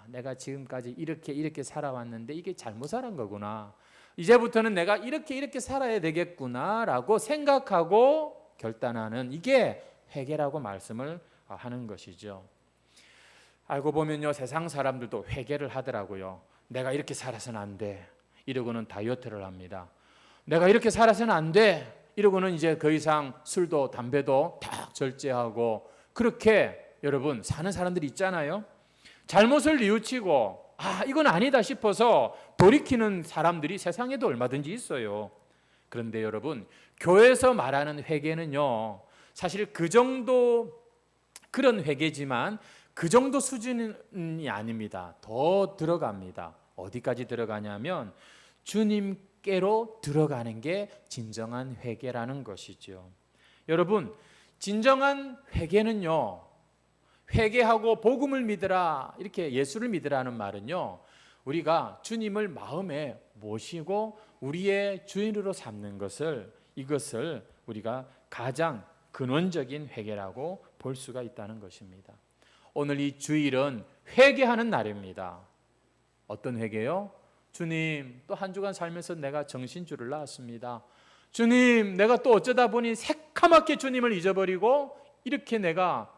내가 지금까지 이렇게 살아왔는데 이게 잘못 살은 거구나. 이제부터는 내가 이렇게 살아야 되겠구나라고 생각하고 결단하는 이게 회개라고 말씀을 하는 것이죠. 알고 보면요, 세상 사람들도 회개를 하더라고요. 내가 이렇게 살아서는 안 돼. 이러고는 다이어트를 합니다. 내가 이렇게 살아서는 안 돼. 이러고는 이제 더 이상 술도 담배도 다 절제하고 그렇게 여러분 사는 사람들이 있잖아요. 잘못을 뉘우치고 이건 아니다 싶어서 돌이키는 사람들이 세상에도 얼마든지 있어요. 그런데 여러분, 교회에서 말하는 회개는요, 사실 그 정도 그런 회개지만 그 정도 수준이 아닙니다. 더 들어갑니다. 어디까지 들어가냐면 주님께로 들어가는 게 진정한 회개라는 것이죠. 여러분, 진정한 회개는요, 회개하고 복음을 믿으라, 이렇게 예수를 믿으라는 말은요, 우리가 주님을 마음에 모시고 우리의 주인으로 삼는 이것을 우리가 가장 근원적인 회개라고 볼 수가 있다는 것입니다. 오늘 이 주일은 회개하는 날입니다. 어떤 회개요? 주님, 또 한 주간 살면서 내가 정신줄을 놨습니다. 주님, 내가 또 어쩌다 보니 새카맣게 주님을 잊어버리고 이렇게 내가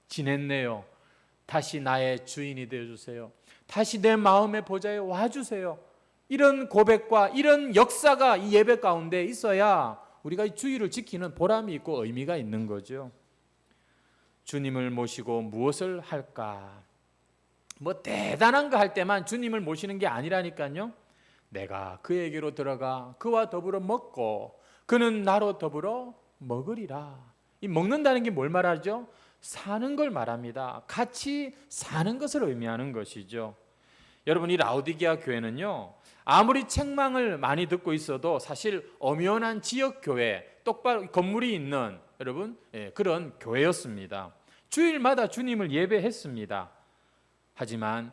지냈네요. 다시 나의 주인이 되어주세요. 다시 내 마음의 보좌에 와주세요. 이런 고백과 이런 역사가 이 예배 가운데 있어야 우리가 이 주일을 지키는 보람이 있고 의미가 있는 거죠. 주님을 모시고 무엇을 할까? 뭐 대단한 거 할 때만 주님을 모시는 게 아니라니까요. 내가 그에게로 들어가 그와 더불어 먹고 그는 나로 더불어 먹으리라. 이 먹는다는 게 뭘 말하죠? 사는 걸 말합니다. 같이 사는 것을 의미하는 것이죠. 여러분, 이 라오디게아 교회는요, 아무리 책망을 많이 듣고 있어도 사실 엄연한 지역 교회, 똑바로 건물이 있는 여러분 그런 교회였습니다. 주일마다 주님을 예배했습니다. 하지만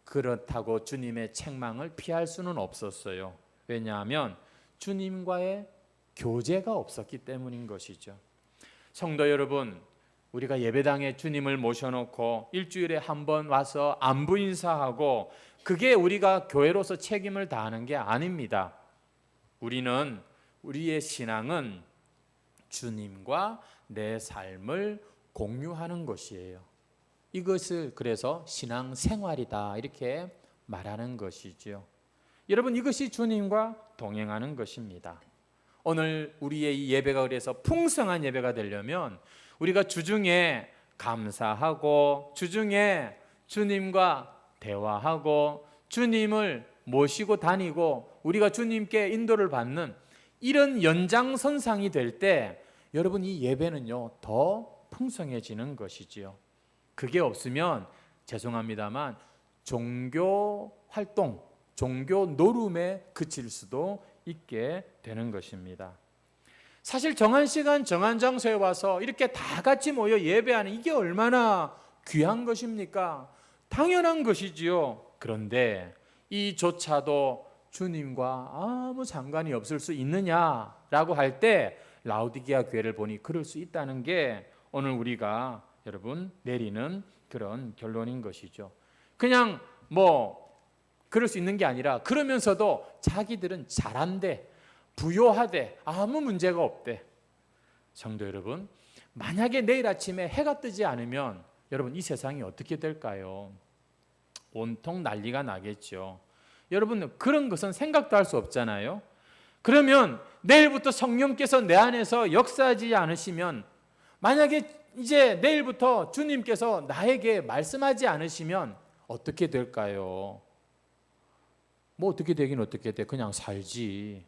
그렇다고 주님의 책망을 피할 수는 없었어요. 왜냐하면 주님과의 교제가 없었기 때문인 것이죠. 성도 여러분, 우리가 예배당에 주님을 모셔놓고 일주일에 한 번 와서 안부 인사하고 그게 우리가 교회로서 책임을 다하는 게 아닙니다. 우리의 신앙은 주님과 내 삶을 공유하는 것이에요. 이것을 그래서 신앙생활이다 이렇게 말하는 것이죠. 여러분, 이것이 주님과 동행하는 것입니다. 오늘 우리의 이 예배가 그래서 풍성한 예배가 되려면 우리가 주중에 감사하고 주중에 주님과 대화하고 주님을 모시고 다니고 우리가 주님께 인도를 받는 이런 연장선상이 될 때 여러분, 이 예배는요 더 풍성해지는 것이지요. 그게 없으면 죄송합니다만 종교 활동, 종교 노름에 그칠 수도 있게 되는 것입니다. 사실 정한 시간 정한 장소에 와서 이렇게 다 같이 모여 예배하는 이게 얼마나 귀한 것입니까? 당연한 것이지요. 그런데 이조차도 주님과 아무 상관이 없을 수 있느냐라고 할 때 라오디게아 교회를 보니 그럴 수 있다는 게 오늘 우리가 여러분 내리는 그런 결론인 것이죠. 그냥 그럴 수 있는 게 아니라 그러면서도 자기들은 잘한대, 부요하대, 아무 문제가 없대. 성도 여러분, 만약에 내일 아침에 해가 뜨지 않으면 여러분 이 세상이 어떻게 될까요? 온통 난리가 나겠죠. 여러분, 그런 것은 생각도 할 수 없잖아요. 그러면 내일부터 성령께서 내 안에서 역사하지 않으시면, 만약에 이제 내일부터 주님께서 나에게 말씀하지 않으시면 어떻게 될까요? 어떻게 되긴 어떻게 돼? 그냥 살지.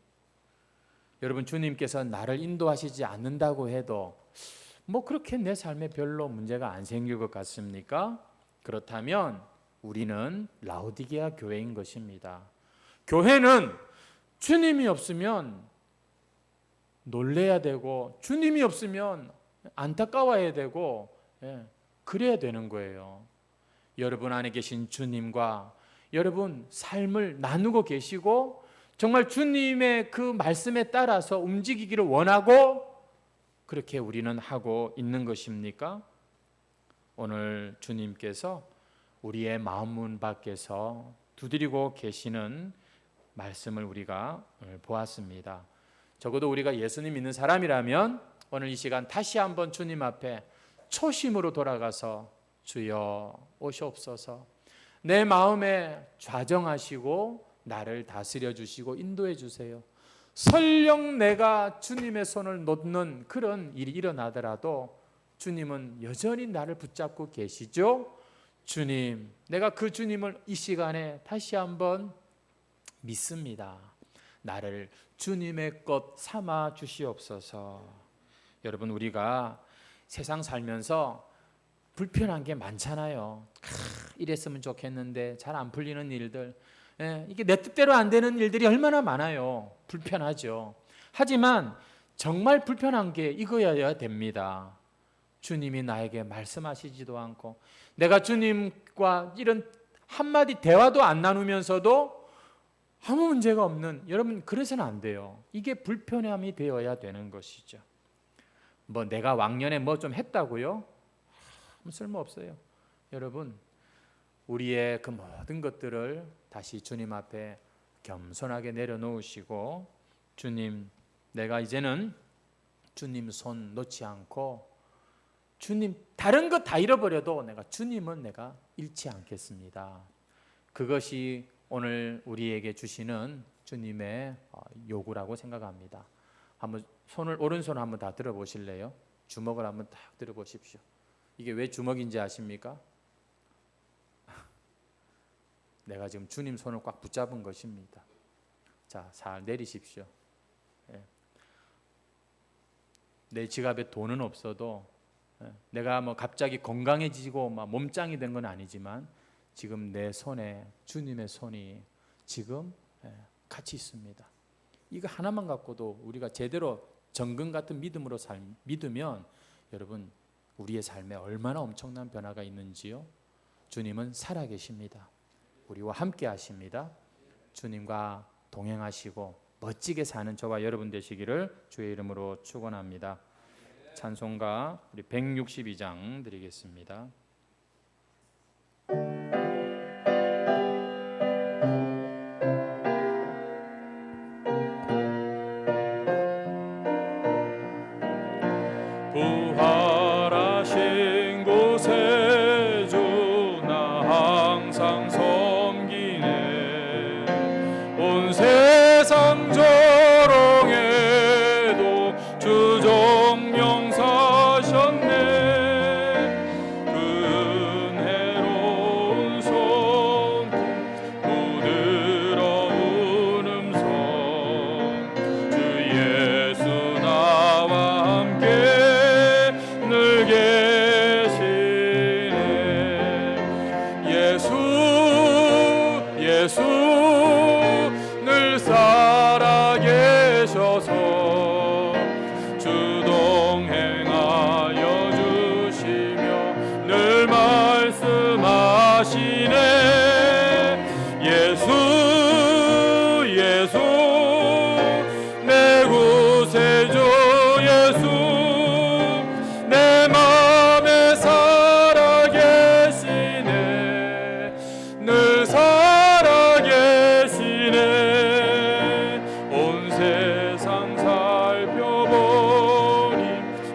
여러분, 주님께서 나를 인도하시지 않는다고 해도 그렇게 내 삶에 별로 문제가 안 생길 것 같습니까? 그렇다면 우리는 라오디게아 교회인 것입니다. 교회는 주님이 없으면 놀래야 되고 주님이 없으면 안타까워야 되고 그래야 되는 거예요. 여러분 안에 계신 주님과 여러분 삶을 나누고 계시고 정말 주님의 그 말씀에 따라서 움직이기를 원하고 그렇게 우리는 하고 있는 것입니까? 오늘 주님께서 우리의 마음문 밖에서 두드리고 계시는 말씀을 우리가 오늘 보았습니다. 적어도 우리가 예수님 믿는 사람이라면 오늘 이 시간 다시 한번 주님 앞에 초심으로 돌아가서 주여 오시옵소서, 내 마음에 좌정하시고 나를 다스려 주시고 인도해 주세요. 설령 내가 주님의 손을 놓는 그런 일이 일어나더라도 주님은 여전히 나를 붙잡고 계시죠. 주님, 내가 그 주님을 이 시간에 다시 한번 믿습니다. 나를 주님의 것 삼아 주시옵소서. 여러분, 우리가 세상 살면서 불편한 게 많잖아요. 이랬으면 좋겠는데 잘 안 풀리는 일들, 이게 내 뜻대로 안 되는 일들이 얼마나 많아요. 불편하죠. 하지만 정말 불편한 게 이거여야 됩니다. 주님이 나에게 말씀하시지도 않고 내가 주님과 이런 한마디 대화도 안 나누면서도 아무 문제가 없는, 여러분 그래서는 안 돼요. 이게 불편함이 되어야 되는 것이죠. 내가 왕년에 좀 했다고요? 아무 쓸모없어요. 여러분, 우리의 그 모든 것들을 다시 주님 앞에 겸손하게 내려놓으시고, 주님, 내가 이제는 주님 손 놓지 않고 주님 다른 것 다 잃어버려도 주님은 내가 잃지 않겠습니다. 그것이 오늘 우리에게 주시는 주님의 요구라고 생각합니다. 한번 오른손을 한번 다 들어보실래요? 주먹을 한번 딱 들어보십시오. 이게 왜 주먹인지 아십니까? 내가 지금 주님 손을 꽉 붙잡은 것입니다. 자, 잘 내리십시오. 내 지갑에 돈은 없어도, 내가 갑자기 건강해지고 몸짱이 된 건 아니지만 지금 내 손에 주님의 손이 지금 같이 있습니다. 이거 하나만 갖고도 우리가 제대로 정금 같은 믿음으로 믿으면 여러분 우리의 삶에 얼마나 엄청난 변화가 있는지요. 주님은 살아계십니다. 우리와 함께 하십니다. 주님과 동행하시고 멋지게 사는 저와 여러분 되시기를 주의 이름으로 축원합니다. 찬송가 우리 162장 드리겠습니다. 부활하신 곳에 주 나 항상 섬기네. 온 세상 조롱해도 주 정령 사셨네. 그 은혜로운 손 부드러운 음성 주 예수 나와 함께 늘 계시네. 예수 늘 살아계셔서 주 동행하여 주시며 늘 말씀하시네. 예수 내 구세주 예수 내 맘에 살아계시네. 늘 살아계시네. 온 세상 살펴보니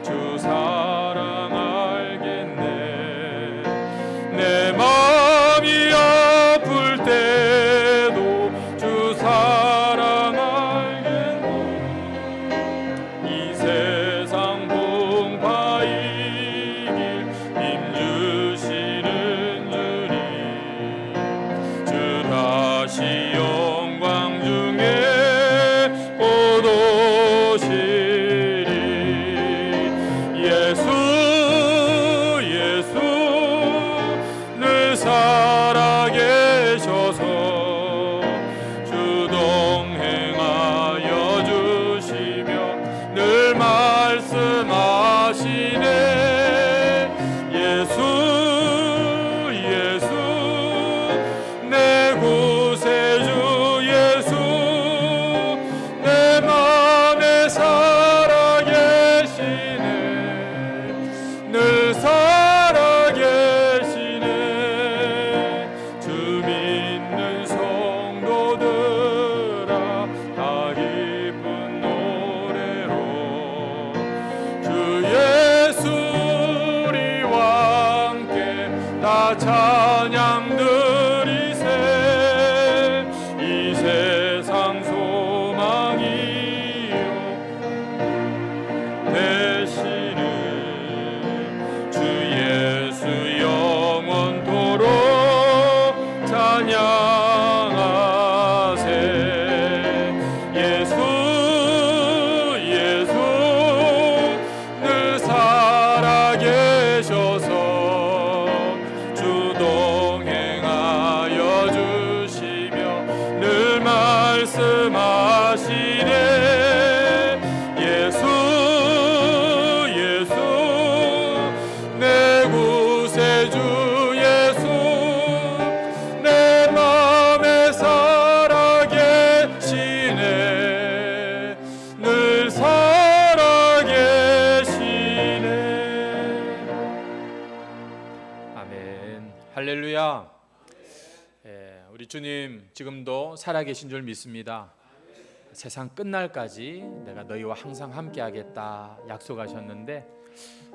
주 사랑 알겠네. 내 맘이 아플 때도 주 사랑 알겠네. 이 세상 풍파 이길 힘 주시는 주님 주 다시 영광 중에 곧 오시리. 예수 늘 살아계셔서 주 동행하여 주시며 늘 말씀하시네. 예수 내 구세주 예수 내 맘에 살아계시네. 늘 살아계시네. 주 믿는 성도들아 다 기쁜 노래로 주 예수 우리와 함께 다 찬양 드리세. 이 세상 소망이요 되시는 주 예수 영원토록 찬양하세. 예수 늘 살아계셔서 주 동행하여 주시며 늘 말씀하시네. 예수 내 구세주 예수 내 맘에 살아계시네. 늘 살아계시네. 아멘. 할렐루야. 우리 주님 지금도 살아계신 줄 믿습니다. 세상 끝날까지 내가 너희와 항상 함께하겠다 약속하셨는데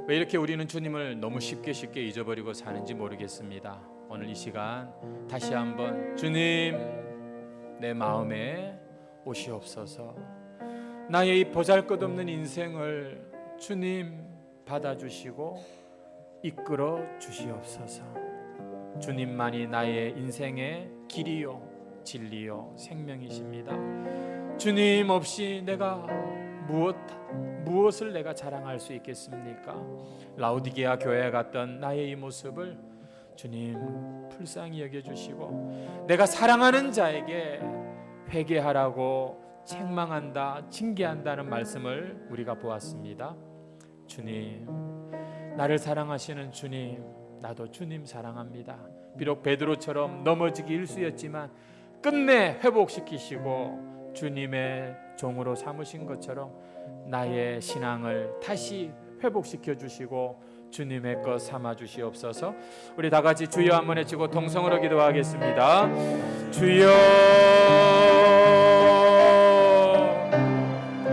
왜 이렇게 우리는 주님을 너무 쉽게 잊어버리고 사는지 모르겠습니다. 오늘 이 시간 다시 한번 주님 내 마음에 오시옵소서. 나의 이 보잘것없는 인생을 주님 받아주시고 이끌어 주시옵소서. 주님만이 나의 인생의 길이요 진리요 생명이십니다. 주님 없이 내가 무엇을 내가 자랑할 수 있겠습니까? 라오디게아 교회에 갔던 나의 이 모습을 주님 불쌍히 여겨주시고 내가 사랑하는 자에게 회개하라고 책망한다, 징계한다는 말씀을 우리가 보았습니다. 주님, 나를 사랑하시는 주님, 나도 주님 사랑합니다. 비록 베드로처럼 넘어지기 일쑤였지만 끝내 회복시키시고 주님의 종으로 삼으신 것처럼 나의 신앙을 다시 회복시켜 주시고 주님의 것 삼아 주시옵소서. 우리 다 같이 주여 한번 외치고 동성으로 기도하겠습니다. 주여,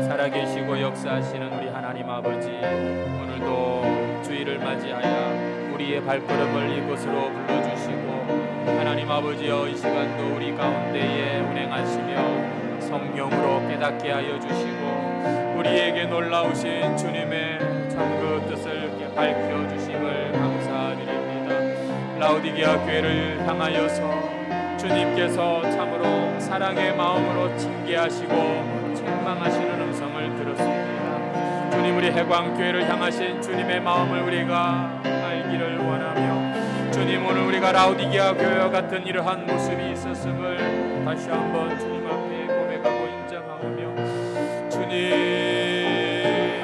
살아계시고 역사하시는 우리 하나님 아버지, 오늘도 주일을 맞이하여 우리의 발걸음을 이곳으로 불러주시고 하나님 아버지여, 이 시간도 우리 가운데에 운행하시며 성령으로 깨닫게 하여 주시고 우리에게 놀라우신 주님의 참 그 뜻을 밝혀주심을 감사드립니다. 라오디게아 교회를 향하여서 주님께서 참으로 사랑의 마음으로 징계하시고 책망하시는 음성을 들었습니다. 주님, 우리 해광교회를 향하신 주님의 마음을 우리가 알기를 원하며 주님, 오늘 우리가 라오디게아 교회와 같은 이러한 모습이 있었음을 다시 한번 주님 앞에 고백하고 인정하며 주님,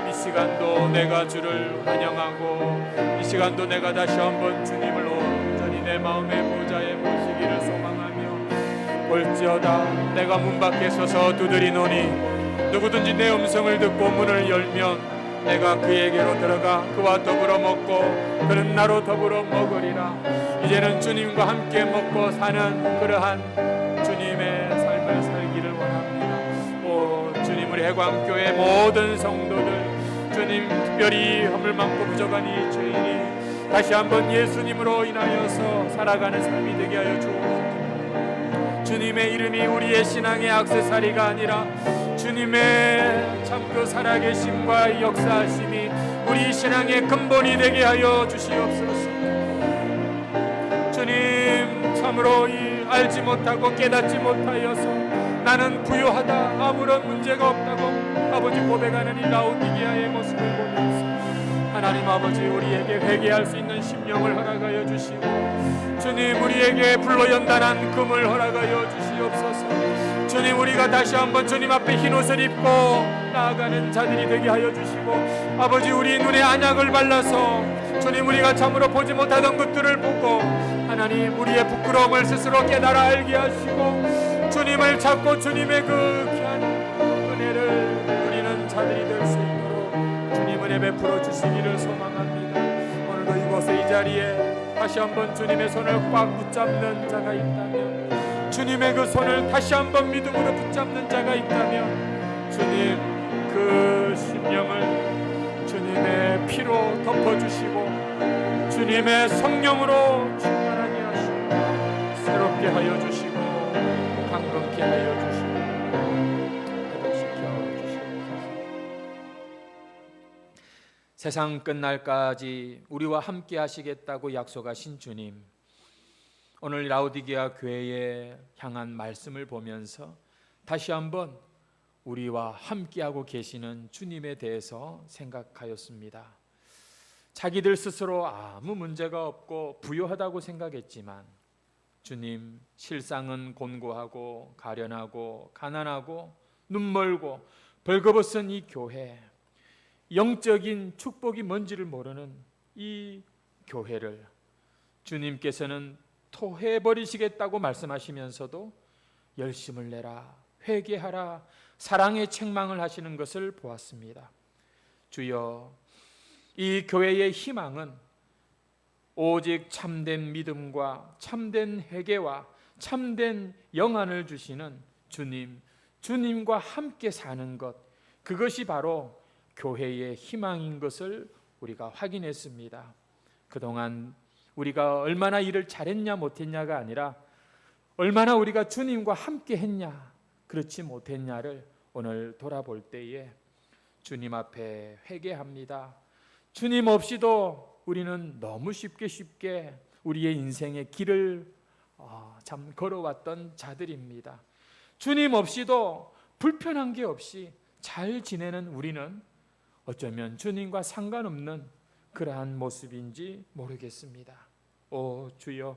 이 시간도 내가 주를 환영하고 이 시간도 내가 다시 한번 주님을 온전히 내 마음의 보좌에 모시기를 소망하며 볼지어다 내가 문 밖에 서서 두드리노니 누구든지 내 음성을 듣고 문을 열면 내가 그에게로 들어가 그와 더불어 먹고 그는 나로 더불어 먹으리라. 이제는 주님과 함께 먹고 사는 그러한 주님의 삶을 살기를 원합니다. 오 주님, 우리 해광교회 모든 성도들, 주님, 특별히 허물 많고 부족한 이 죄인이 다시 한번 예수님으로 인하여서 살아가는 삶이 되게 하여 주옵소서. 주님의 이름이 우리의 신앙의 액세서리가 아니라 주님의 참 그 살아계심과 역사하심이 우리 신앙의 근본이 되게 하여 주시옵소서. 주님, 참으로 이 알지 못하고 깨닫지 못하여서 나는 부유하다, 아무런 문제가 없다고 아버지 고백하는 이 라오디게아의 모습을 보면서 하나님 아버지, 우리에게 회개할 수 있는 심령을 허락하여 주시고 주님, 우리에게 불로연단한 금을 허락하여 주시옵소서. 주님, 우리가 다시 한번 주님 앞에 흰옷을 입고 나아가는 자들이 되게 하여 주시고 아버지, 우리 눈에 안약을 발라서 주님, 우리가 참으로 보지 못하던 것들을 보고 하나님, 우리의 부끄러움을 스스로 깨달아 알게 하시고 주님을 찾고 주님의 그 귀한 은혜를 누리는 자들이 될 수 있도록 주님 은혜 베풀어 주시기를 소망합니다. 오늘도 이곳에 이 자리에 다시 한번 주님의 손을 꽉 붙잡는 자가 있다면, 주님의 그 손을 다시 한번 믿음으로 붙잡는 자가 있다면 주님 그 심령을 주님의 피로 덮어주시고 주님의 성령으로 충만하게 하시고 새롭게 하여 주시고 강건케 하여 주시고 회복시켜 주시옵소서. 세상 끝날까지 우리와 함께 하시겠다고 약속하신 주님, 오늘 라오디게아 교회에 향한 말씀을 보면서 다시 한번 우리와 함께하고 계시는 주님에 대해서 생각하였습니다. 자기들 스스로 아무 문제가 없고 부유하다고 생각했지만 주님, 실상은 곤고하고 가련하고 가난하고 눈멀고 벌거벗은 이 교회, 영적인 축복이 뭔지를 모르는 이 교회를 주님께서는 토해버리시겠다고 말씀하시면서도 열심을 내라, 회개하라, 사랑의 책망을 하시는 것을 보았습니다. 주여, 이 교회의 희망은 오직 참된 믿음과 참된 회개와 참된 영안을 주시는 주님, 주님과 함께 사는 것, 그것이 바로 교회의 희망인 것을 우리가 확인했습니다. 그동안 우리가 얼마나 일을 잘했냐 못했냐가 아니라 얼마나 우리가 주님과 함께 했냐 그렇지 못했냐를 오늘 돌아볼 때에 주님 앞에 회개합니다. 주님 없이도 우리는 너무 쉽게 우리의 인생의 길을 참 걸어왔던 자들입니다. 주님 없이도 불편한 게 없이 잘 지내는 우리는 어쩌면 주님과 상관없는 그러한 모습인지 모르겠습니다. 오 주여,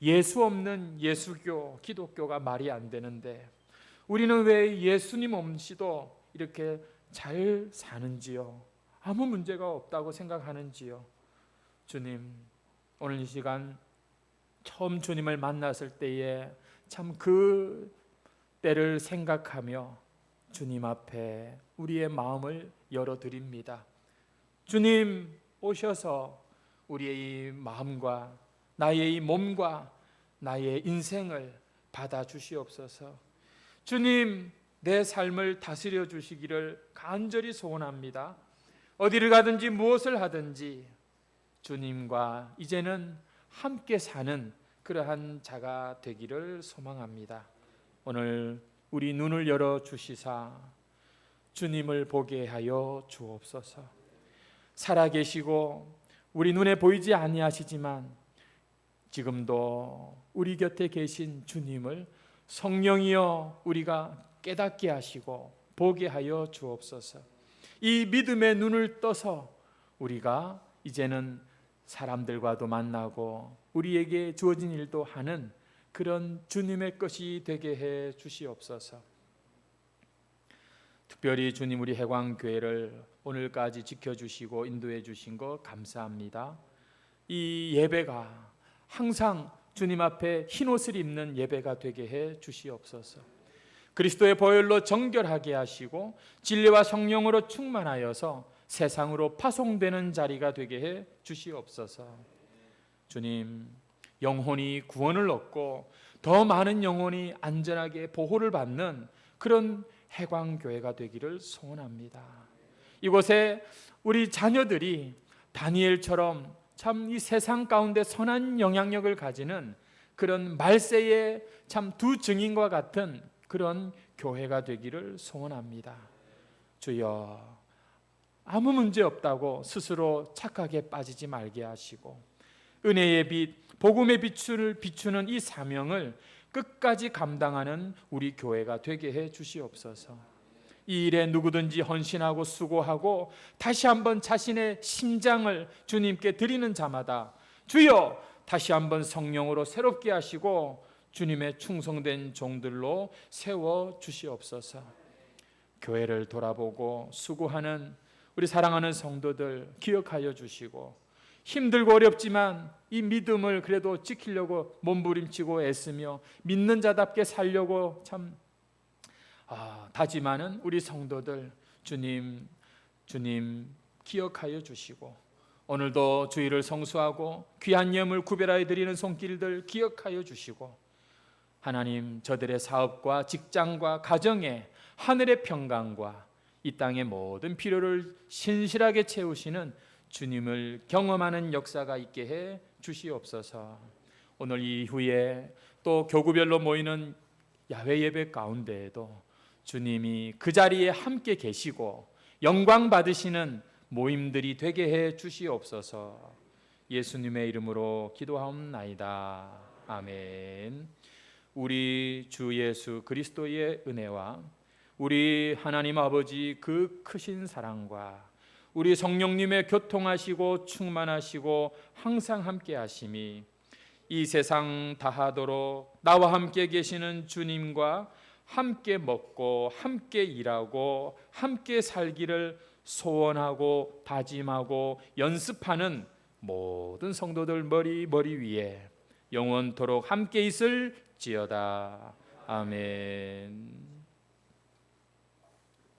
예수 없는 예수교, 기독교가 말이 안 되는데 우리는 왜 예수님 없이도 이렇게 잘 사는지요? 아무 문제가 없다고 생각하는지요? 주님, 오늘 이 시간 처음 주님을 만났을 때에 참 그 때를 생각하며 주님 앞에 우리의 마음을 열어드립니다. 주님 오셔서 우리의 이 마음과 나의 이 몸과 나의 인생을 받아 주시옵소서. 주님, 내 삶을 다스려 주시기를 간절히 소원합니다. 어디를 가든지 무엇을 하든지 주님과 이제는 함께 사는 그러한 자가 되기를 소망합니다. 오늘 우리 눈을 열어 주시사 주님을 보게 하여 주옵소서. 살아계시고 우리 눈에 보이지 아니하시지만 지금도 우리 곁에 계신 주님을 성령이여 우리가 깨닫게 하시고 보게 하여 주옵소서. 이 믿음의 눈을 떠서 우리가 이제는 사람들과도 만나고 우리에게 주어진 일도 하는 그런 주님의 것이 되게 해 주시옵소서. 특별히 주님 우리 해광교회를 오늘까지 지켜주시고 인도해 주신 것 감사합니다. 이 예배가 항상 주님 앞에 흰옷을 입는 예배가 되게 해 주시옵소서. 그리스도의 보혈로 정결하게 하시고 진리와 성령으로 충만하여서 세상으로 파송되는 자리가 되게 해 주시옵소서. 주님, 영혼이 구원을 얻고 더 많은 영혼이 안전하게 보호를 받는 그런 해광교회가 되기를 소원합니다. 이곳에 우리 자녀들이 다니엘처럼 참 이 세상 가운데 선한 영향력을 가지는 그런 말세의 참 두 증인과 같은 그런 교회가 되기를 소원합니다. 주여, 아무 문제 없다고 스스로 착각에 빠지지 말게 하시고 은혜의 빛, 복음의 빛을 비추는 이 사명을 끝까지 감당하는 우리 교회가 되게 해 주시옵소서. 이 일에 누구든지 헌신하고 수고하고 다시 한번 자신의 심장을 주님께 드리는 자마다 주여 다시 한번 성령으로 새롭게 하시고 주님의 충성된 종들로 세워 주시옵소서. 교회를 돌아보고 수고하는 우리 사랑하는 성도들 기억하여 주시고 힘들고 어렵지만 이 믿음을 그래도 지키려고 몸부림치고 애쓰며 믿는 자답게 살려고 참 다짐하는 우리 성도들 주님 기억하여 주시고 오늘도 주일을 성수하고 귀한 예물 구별하여 드리는 손길들 기억하여 주시고 하나님 저들의 사업과 직장과 가정에 하늘의 평강과 이 땅의 모든 필요를 신실하게 채우시는 주님을 경험하는 역사가 있게 해 주시옵소서. 오늘 이후에 또 교구별로 모이는 야외 예배 가운데에도 주님이 그 자리에 함께 계시고 영광 받으시는 모임들이 되게 해 주시옵소서. 예수님의 이름으로 기도하옵나이다. 아멘. 우리 주 예수 그리스도의 은혜와 우리 하나님 아버지 그 크신 사랑과 우리 성령님의 교통하시고 충만하시고 항상 함께 하심이 이 세상 다하도록 나와 함께 계시는 주님과 함께 먹고 함께 일하고 함께 살기를 소원하고 다짐하고 연습하는 모든 성도들 머리 위에 영원토록 함께 있을지어다. 아멘.